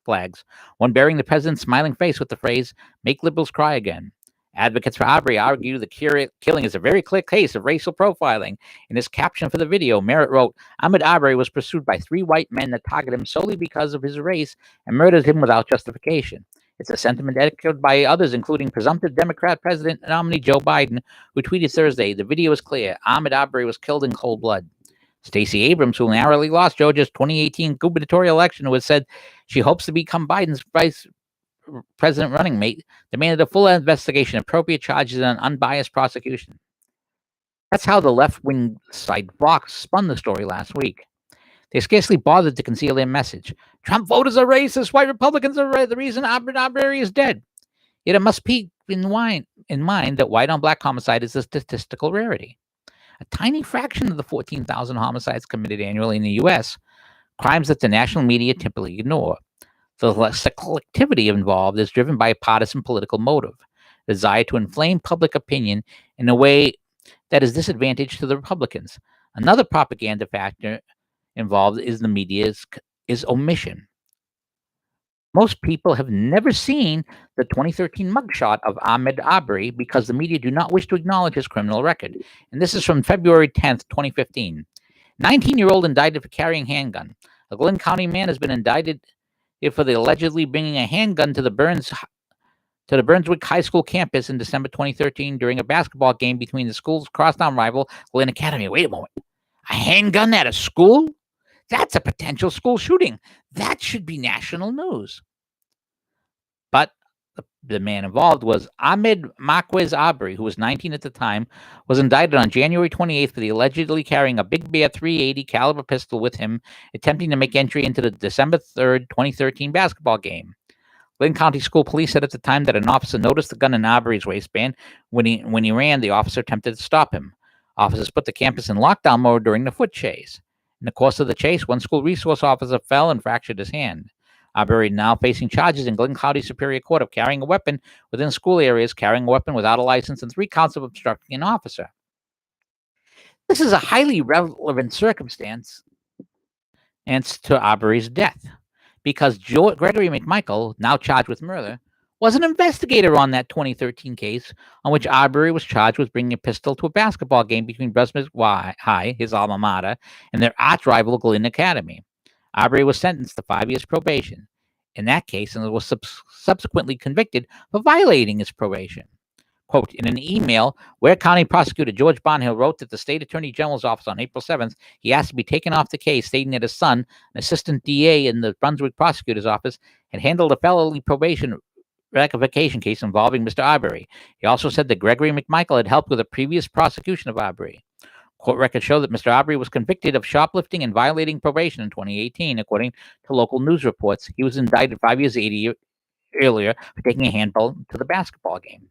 flags, one bearing the president's smiling face with the phrase, "Make liberals cry again." Advocates for Arbery argue the killing is a very clear case of racial profiling. In his caption for the video, Merritt wrote, "Ahmaud Arbery was pursued by 3 white men that targeted him solely because of his race and murdered him without justification." It's a sentiment echoed by others, including presumptive Democrat president nominee Joe Biden, who tweeted Thursday, "The video is clear. Ahmaud Arbery was killed in cold blood." Stacey Abrams, who narrowly lost Georgia's 2018 gubernatorial election, who has said she hopes to become Biden's vice president running mate, demanded a full investigation, appropriate charges, and an unbiased prosecution. That's how the left-wing site Vox spun the story last week. They scarcely bothered to conceal their message. Trump voters are racist. White Republicans are the reason Arbery is dead. Yet it must be in mind that white-on-black homicide is a statistical rarity. A tiny fraction of the 14,000 homicides committed annually in the U.S., crimes that the national media typically ignore. The selectivity involved is driven by a partisan political motive, the desire to inflame public opinion in a way that is disadvantage to the Republicans. Another propaganda factor involved is the media's omission. Most people have never seen the 2013 mugshot of Ahmaud Arbery because the media do not wish to acknowledge his criminal record. And this is from February 10th, 2015. 19-year-old indicted for carrying handgun. A Glynn County man has been indicted for the allegedly bringing a handgun to the Brunswick High School campus in December 2013 during a basketball game between the school's crosstown rival, Glynn Academy. Wait a moment. A handgun at a school? That's a potential school shooting. That should be national news. But the man involved was Ahmed Marquez Arbery, who was 19 at the time, was indicted on January 28th for the allegedly carrying a Big Bear .380 caliber pistol with him, attempting to make entry into the December 3rd, 2013 basketball game. Glynn County School Police said at the time that an officer noticed the gun in Arbery's waistband. When he ran, the officer attempted to stop him. Officers put the campus in lockdown mode during the foot chase. In the course of the chase, one school resource officer fell and fractured his hand. Arbery now facing charges in Glynn County Superior Court of carrying a weapon within school areas, carrying a weapon without a license, and 3 counts of obstructing an officer. This is a highly relevant circumstance to Arbery's death, because Gregory McMichael, now charged with murder, was an investigator on that 2013 case on which Arbery was charged with bringing a pistol to a basketball game between Brunswick High, his alma mater, and their arch rival Glynn Academy. Arbery was sentenced to 5 years probation in that case and was subsequently convicted for violating his probation. Quote, in an email, Ware County Prosecutor George Barnhill wrote that the State Attorney General's office on April 7th, he asked to be taken off the case, stating that his son, an assistant DA in the Brunswick prosecutor's office, had handled a felony probation revocation case involving Mr. Arbery. He also said that Gregory McMichael had helped with a previous prosecution of Arbery. Court records show that Mr. Arbery was convicted of shoplifting and violating probation in 2018, according to local news reports. He was indicted 5 years earlier for taking a handball to the basketball game.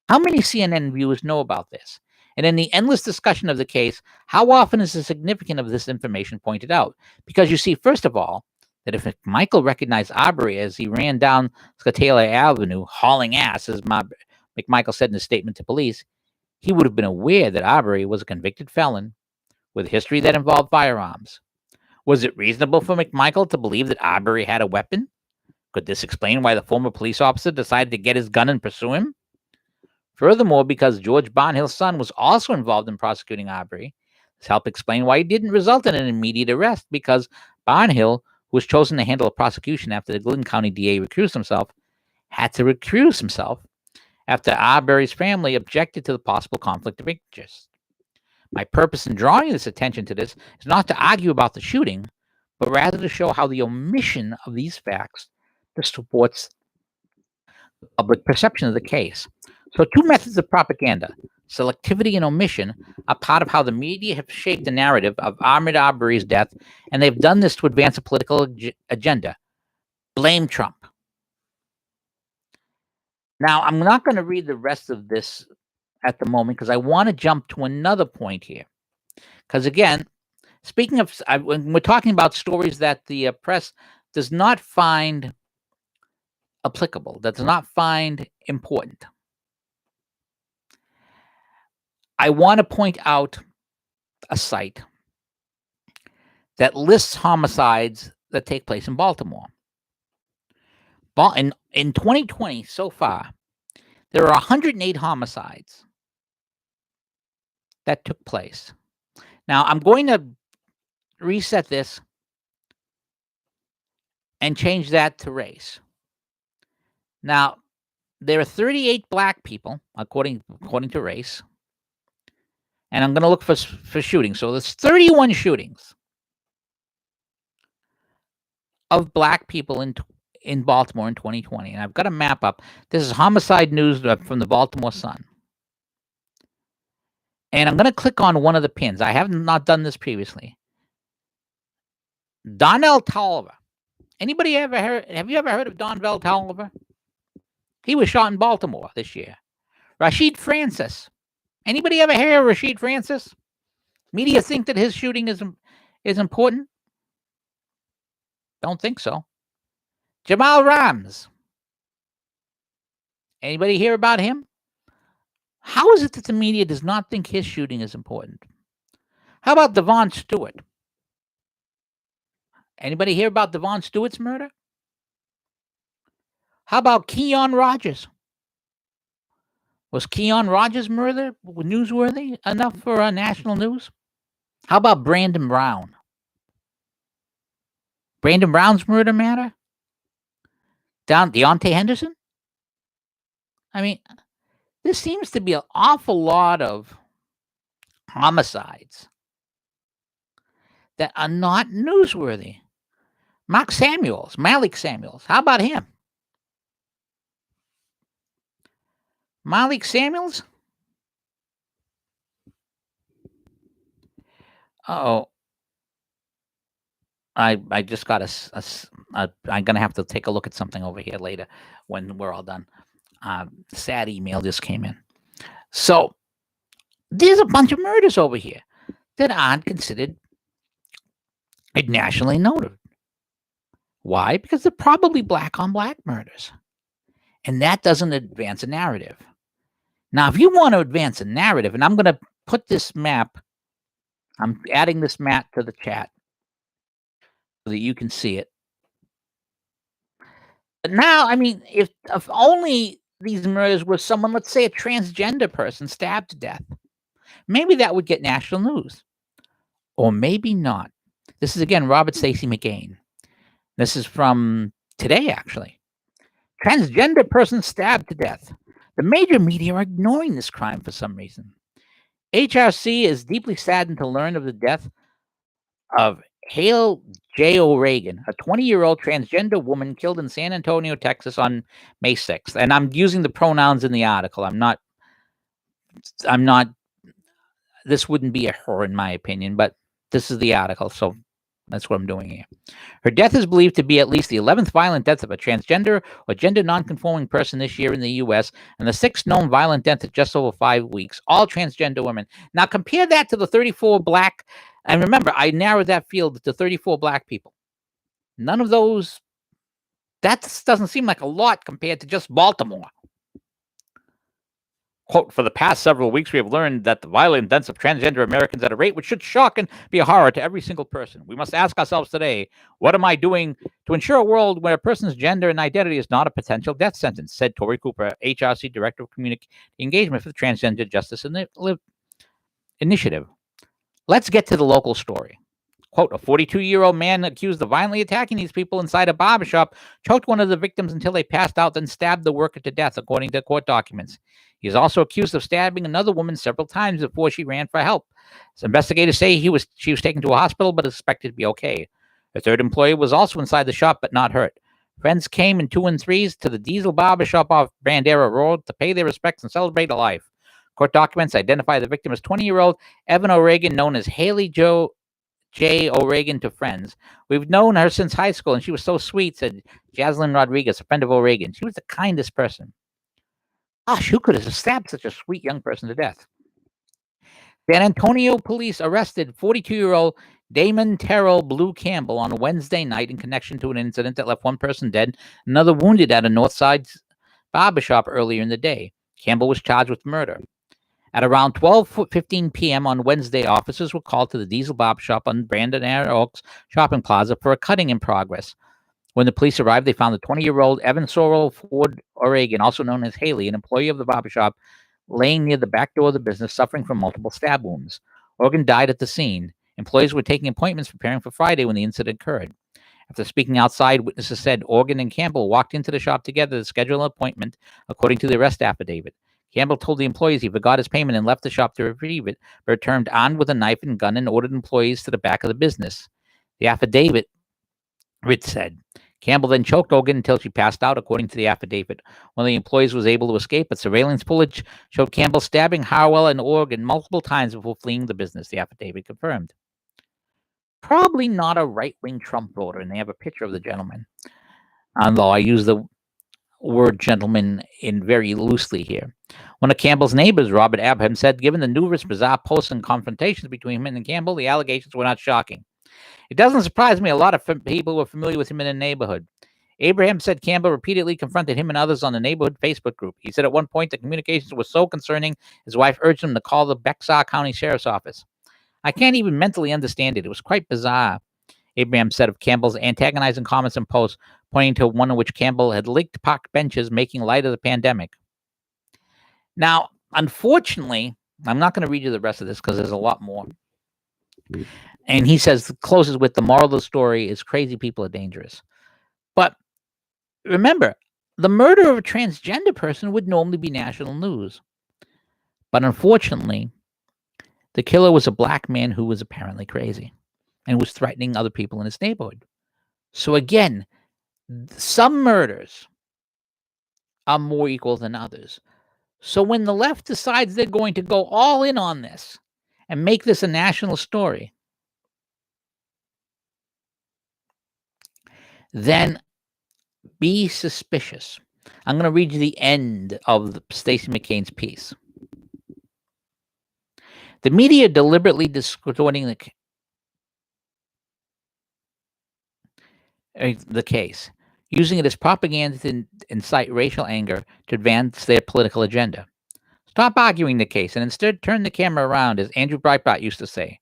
How many CNN viewers know about this? And in the endless discussion of the case, how often is the significance of this information pointed out? Because you see, first of all, that if McMichael recognized Arbery as he ran down Scotala Avenue, hauling ass, as McMichael said in a statement to police, he would have been aware that Arbery was a convicted felon with a history that involved firearms. Was it reasonable for McMichael to believe that Arbery had a weapon? Could this explain why the former police officer decided to get his gun and pursue him? Furthermore, because George Barnhill's son was also involved in prosecuting Arbery, this helped explain why he didn't result in an immediate arrest, because Barnhill, who was chosen to handle a prosecution after the Glynn County DA recused himself, had to recuse himself after Arbery's family objected to the possible conflict of interest. My purpose in drawing this attention to this is not to argue about the shooting, but rather to show how the omission of these facts supports the public perception of the case. So 2 methods of propaganda, selectivity and omission, are part of how the media have shaped the narrative of Ahmaud Arbery's death, and they've done this to advance a political agenda. Blame Trump. Now, I'm not going to read the rest of this at the moment because I want to jump to another point here. Because again, speaking of, when we're talking about stories that the press does not find applicable, that does not find important, I want to point out a site that lists homicides that take place in Baltimore. In 2020, so far, there are 108 homicides that took place. Now, I'm going to reset this and change that to race. Now, there are 38 black people, according to race, and I'm going to look for shootings. So there's 31 shootings of black people in Baltimore in 2020, and I've got a map up. This is homicide news from the Baltimore Sun. And I'm going to click on one of the pins. I have not done this previously. Donnell Tolliver. Anybody ever heard? Have you ever heard of Donnell Tolliver? He was shot in Baltimore this year. Rashid Francis. Anybody ever hear of Rashid Francis? Media think that his shooting is important? Don't think so. Jamal Rams. Anybody hear about him? How is it that the media does not think his shooting is important? How about Devon Stewart? Anybody hear about Devon Stewart's murder? How about Keon Rogers? Was Keon Rogers' murder newsworthy enough for national news? How about Brandon Brown? Brandon Brown's murder matter? Deontay Henderson? I mean, there seems to be an awful lot of homicides that are not newsworthy. Malik Samuels. How about him? Malik Samuels? Uh-oh. I just got I'm going to have to take a look at something over here later when we're all done. Sad email just came in. So there's a bunch of murders over here that aren't considered nationally noted. Why? Because they're probably black on black murders. And that doesn't advance a narrative. Now, if you want to advance a narrative, and I'm going to put this map, I'm adding this map to the chat so that you can see it. But now, I mean, if only these murders were someone, let's say a transgender person stabbed to death, maybe that would get national news. Or maybe not. This is, again, Robert Stacey McGain. This is from today, actually. Transgender person stabbed to death. The major media are ignoring this crime for some reason. HRC is deeply saddened to learn of the death of Hale J. O'Regan, a 20-year-old transgender woman killed in San Antonio, Texas on May 6th. And I'm using the pronouns in the article. I'm not, this wouldn't be a her in my opinion, but this is the article, so that's what I'm doing here. Her death is believed to be at least the 11th violent death of a transgender or gender nonconforming person this year in the U.S., and the 6th known violent death in just over 5 weeks, all transgender women. Now compare that to the 34 black, and remember, I narrowed that field to 34 black people. None of those, that doesn't seem like a lot compared to just Baltimore. Quote, for the past several weeks, we have learned that the violent deaths of transgender Americans at a rate which should shock and be a horror to every single person. We must ask ourselves today, what am I doing to ensure a world where a person's gender and identity is not a potential death sentence, said Tori Cooper, HRC Director of Community Engagement for the Transgender Justice Initiative. Let's get to the local story. Quote, a 42-year-old man accused of violently attacking these people inside a barbershop choked one of the victims until they passed out, then stabbed the worker to death, according to court documents. He is also accused of stabbing another woman several times before she ran for help. So investigators say she was taken to a hospital but is expected to be okay. A third employee was also inside the shop but not hurt. Friends came in 2 and 3s to the Diesel barbershop off Bandera Road to pay their respects and celebrate a life. Court documents identify the victim as 20-year-old Evan O'Regan, known as Haley J. O'Regan to friends. We've known her since high school, and she was so sweet, said Jaslyn Rodriguez, a friend of O'Regan. She was the kindest person. Gosh, who could have stabbed such a sweet young person to death? San Antonio police arrested 42-year-old Damon Terrell Blue Campbell on a Wednesday night in connection to an incident that left one person dead, another wounded at a Northside barbershop earlier in the day. Campbell was charged with murder. At around 12:15 p.m. on Wednesday, officers were called to the Diesel barbershop on Brandon Oaks Shopping Plaza for a cutting in progress. When the police arrived, they found the 20-year-old Evan Sorrell Ford O'Regan, also known as Haley, an employee of the barbershop, laying near the back door of the business, suffering from multiple stab wounds. O'Regan died at the scene. Employees were taking appointments preparing for Friday when the incident occurred. After speaking outside, witnesses said O'Regan and Campbell walked into the shop together to schedule an appointment, according to the arrest affidavit. Campbell told the employees he forgot his payment and left the shop to retrieve it, but returned armed with a knife and gun and ordered employees to the back of the business. The affidavit, Ritz said. Campbell then choked Hogan until she passed out, according to the affidavit. One of the employees was able to escape, but surveillance footage showed Campbell stabbing Harwell and Organ multiple times before fleeing the business, the affidavit confirmed. Probably not a right-wing Trump voter, and they have a picture of the gentleman. Although I use the word gentleman in very loosely here. One of Campbell's neighbors, Robert Abraham, said, given the numerous bizarre posts and confrontations between him and Campbell, the allegations were not shocking. It doesn't surprise me. A lot of people were familiar with him in the neighborhood. Abraham said Campbell repeatedly confronted him and others on the neighborhood Facebook group. He said at one point the communications were so concerning, his wife urged him to call the Bexar County Sheriff's Office. I can't even mentally understand it. It was quite bizarre, Abraham said of Campbell's antagonizing comments and posts, pointing to one in which Campbell had licked park benches, making light of the pandemic. Now, unfortunately, I'm not going to read you the rest of this because there's a lot more. And he says, closes with, the moral of the story is crazy people are dangerous. But remember, the murder of a transgender person would normally be national news. But unfortunately, the killer was a black man who was apparently crazy and was threatening other people in his neighborhood. So again, some murders are more equal than others. So when the left decides they're going to go all in on this and make this a national story, then be suspicious. I'm going to read you the end of Stacey McCain's piece. The media deliberately distorting the case, using it as propaganda to incite racial anger to advance their political agenda. Stop arguing the case and instead turn the camera around, as Andrew Breitbart used to say.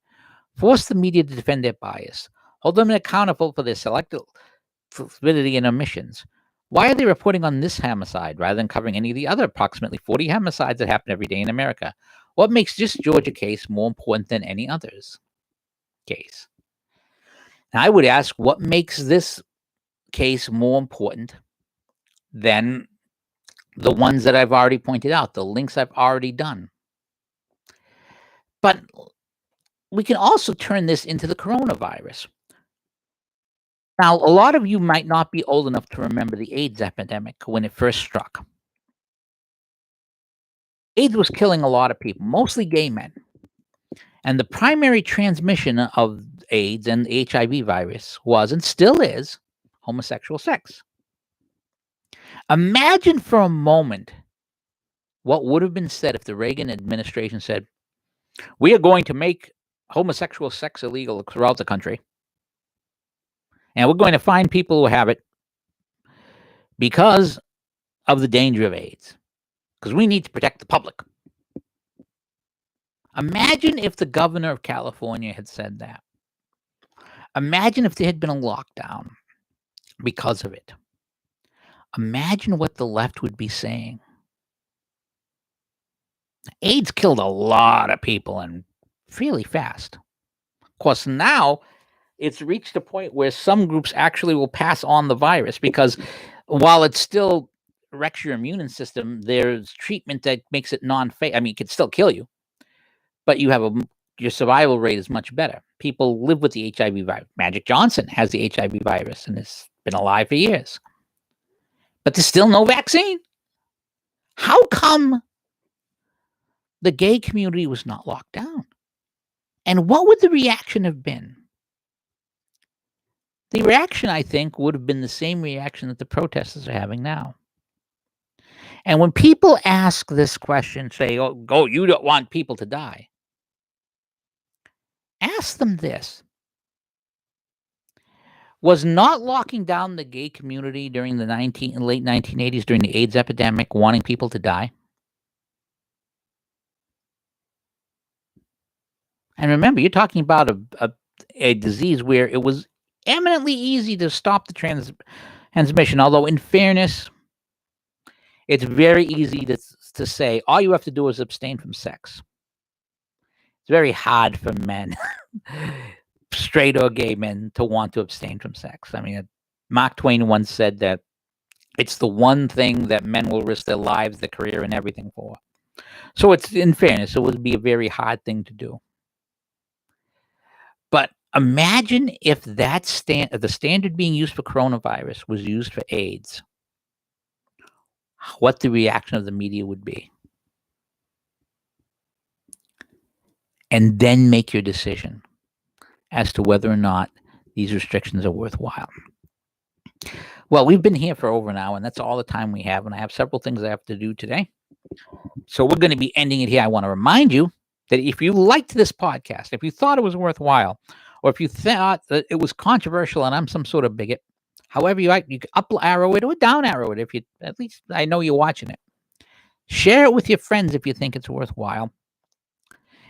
Force the media to defend their bias. Hold them accountable for their selective validity and omissions. Why are they reporting on this homicide rather than covering any of the other approximately 40 homicides that happen every day in America? What makes this Georgia case more important than any other's case? Now, I would ask, what makes this case more important than the ones that I've already pointed out, the links I've already done? But we can also turn this into the coronavirus. Now, a lot of you might not be old enough to remember the AIDS epidemic when it first struck. AIDS was killing a lot of people, mostly gay men. And the primary transmission of AIDS and the HIV virus was, and still is, homosexual sex. Imagine for a moment what would have been said if the Reagan administration said, we are going to make homosexual sex illegal throughout the country. And we're going to find people who have it because of the danger of AIDS, because we need to protect the public. Imagine if the governor of California had said that. Imagine if there had been a lockdown because of it. Imagine what the left would be saying. AIDS killed a lot of people and really fast. Of course, now it's reached a point where some groups actually will pass on the virus because while it still wrecks your immune system, there's treatment that makes it non-fatal. I mean, it could still kill you, but you have your survival rate is much better. People live with the HIV virus. Magic Johnson has the HIV virus and has been alive for years. But there's still no vaccine. How come the gay community was not locked down? And what would the reaction have been? The reaction, I think, would have been the same reaction that the protesters are having now. And when people ask this question, say, oh, you don't want people to die. Ask them this. Was not locking down the gay community during the late 1980s, during the AIDS epidemic, wanting people to die? And remember, you're talking about a disease where it was eminently easy to stop the transmission. Although, in fairness, it's very easy to say all you have to do is abstain from sex. It's very hard for men, straight or gay men, to want to abstain from sex. I mean, Mark Twain once said that it's the one thing that men will risk their lives, their career, and everything for. So it's, in fairness, it would be a very hard thing to do. But imagine if the standard being used for coronavirus was used for AIDS, what the reaction of the media would be. And then make your decision as to whether or not these restrictions are worthwhile. Well, we've been here for over an hour, and that's all the time we have. And I have several things I have to do today. So we're going to be ending it here. I want to remind you that if you liked this podcast, if you thought it was worthwhile, or if you thought that it was controversial and I'm some sort of bigot, however you like, you can up arrow it or down arrow it. If you, at least I know you're watching it. Share it with your friends if you think it's worthwhile.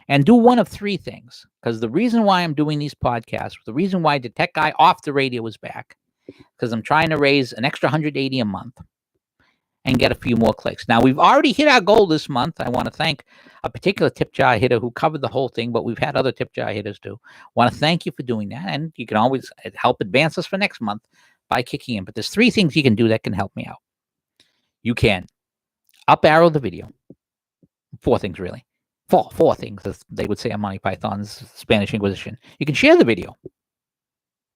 And do one of three things. Because the reason why I'm doing these podcasts, the reason why the Tech Guy Off the Radio is back, because I'm trying to raise an extra $180 a month and get a few more clicks. Now, we've already hit our goal this month. I want to thank a particular tip jar hitter who covered the whole thing, but we've had other tip jar hitters too. Want to thank you for doing that. And you can always help advance us for next month by kicking in. But there's three things you can do that can help me out. You can up arrow the video. Four things, really. Four things, as they would say on Monty Python's Spanish Inquisition. You can share the video.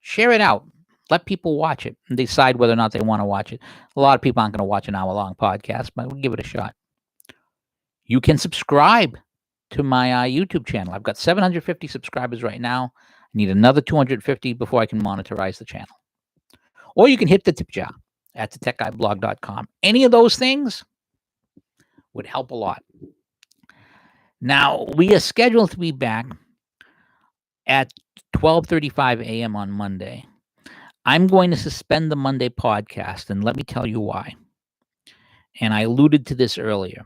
Share it out. Let people watch it and decide whether or not they want to watch it. A lot of people aren't going to watch an hour-long podcast, but we'll give it a shot. You can subscribe to my YouTube channel. I've got 750 subscribers right now. I need another 250 before I can monetize the channel. Or you can hit the tip jar at DaTechGuyblog.com. Any of those things would help a lot. Now, we are scheduled to be back at 12:35 a.m. on Monday. I'm going to suspend the Monday podcast, and let me tell you why. And I alluded to this earlier.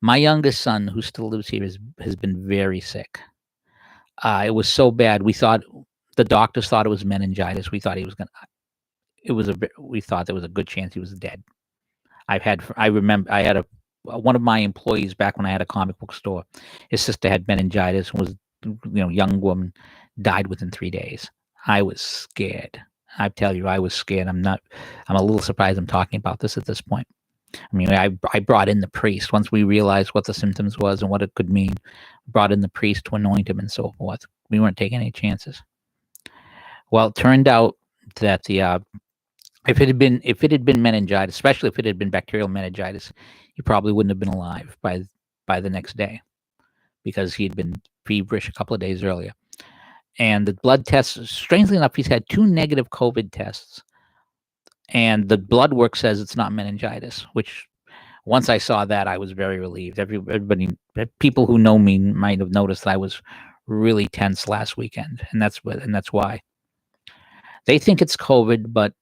My youngest son, who still lives here, has been very sick. It was so bad. The doctors thought it was meningitis. We thought he was going to. We thought there was a good chance he was dead. I remember I had one of my employees back when I had a comic book store. His sister had meningitis and was, young woman, died within 3 days. I was scared. I tell you, I was scared. I'm a little surprised I'm talking about this at this point. I mean, I brought in the priest once we realized what the symptoms was and what it could mean. Brought in the priest to anoint him and so forth. We weren't taking any chances. Well, it turned out that if it had been meningitis, especially if it had been bacterial meningitis, he probably wouldn't have been alive by the next day, because he had been feverish a couple of days earlier. And the blood tests, strangely enough, he's had 2 negative COVID tests. And the blood work says it's not meningitis, which once I saw that, I was very relieved. Everybody, people who know me might have noticed that I was really tense last weekend. And that's why. They think it's COVID, but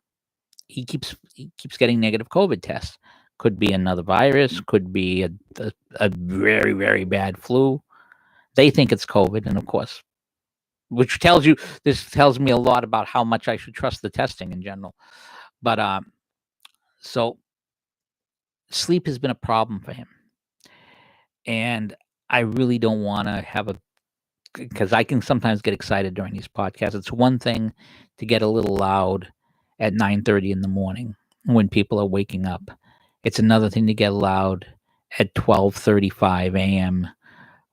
he keeps getting negative COVID tests. Could be another virus, could be a very, very bad flu. They think it's COVID, and of course, this tells me a lot about how much I should trust the testing in general. But so sleep has been a problem for him. And I really don't want to because I can sometimes get excited during these podcasts. It's one thing to get a little loud at 9:30 in the morning when people are waking up. It's another thing to get loud at 12:35 a.m.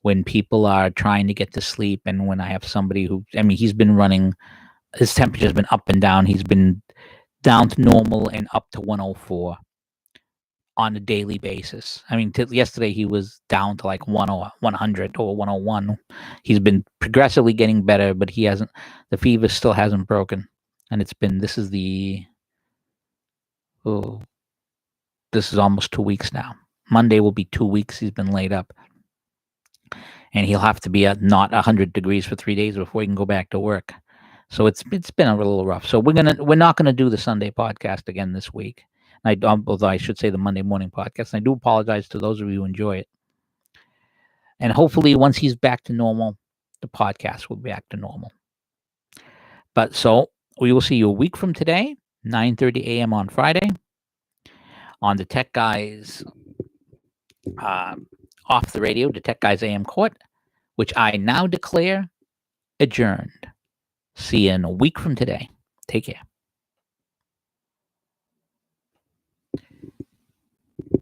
when people are trying to get to sleep, and when I have somebody he's been running, his temperature's been up and down. He's been down to normal and up to 104 on a daily basis. I mean, yesterday he was down to like 100 or 101. He's been progressively getting better, but the fever still hasn't broken. And this is almost 2 weeks now. Monday will be 2 weeks he's been laid up. And he'll have to be at not 100 degrees for 3 days before he can go back to work. So it's been a little rough. So we're not gonna do the Sunday podcast again this week. Although I should say the Monday morning podcast. And I do apologize to those of you who enjoy it. And hopefully, once he's back to normal, the podcast will be back to normal. But so we will see you a week from today, 9:30 a.m. on Friday, on the Tech Guys Off the Radio, the Tech Guys AM Court, which I now declare adjourned. See you in a week from today. Take care.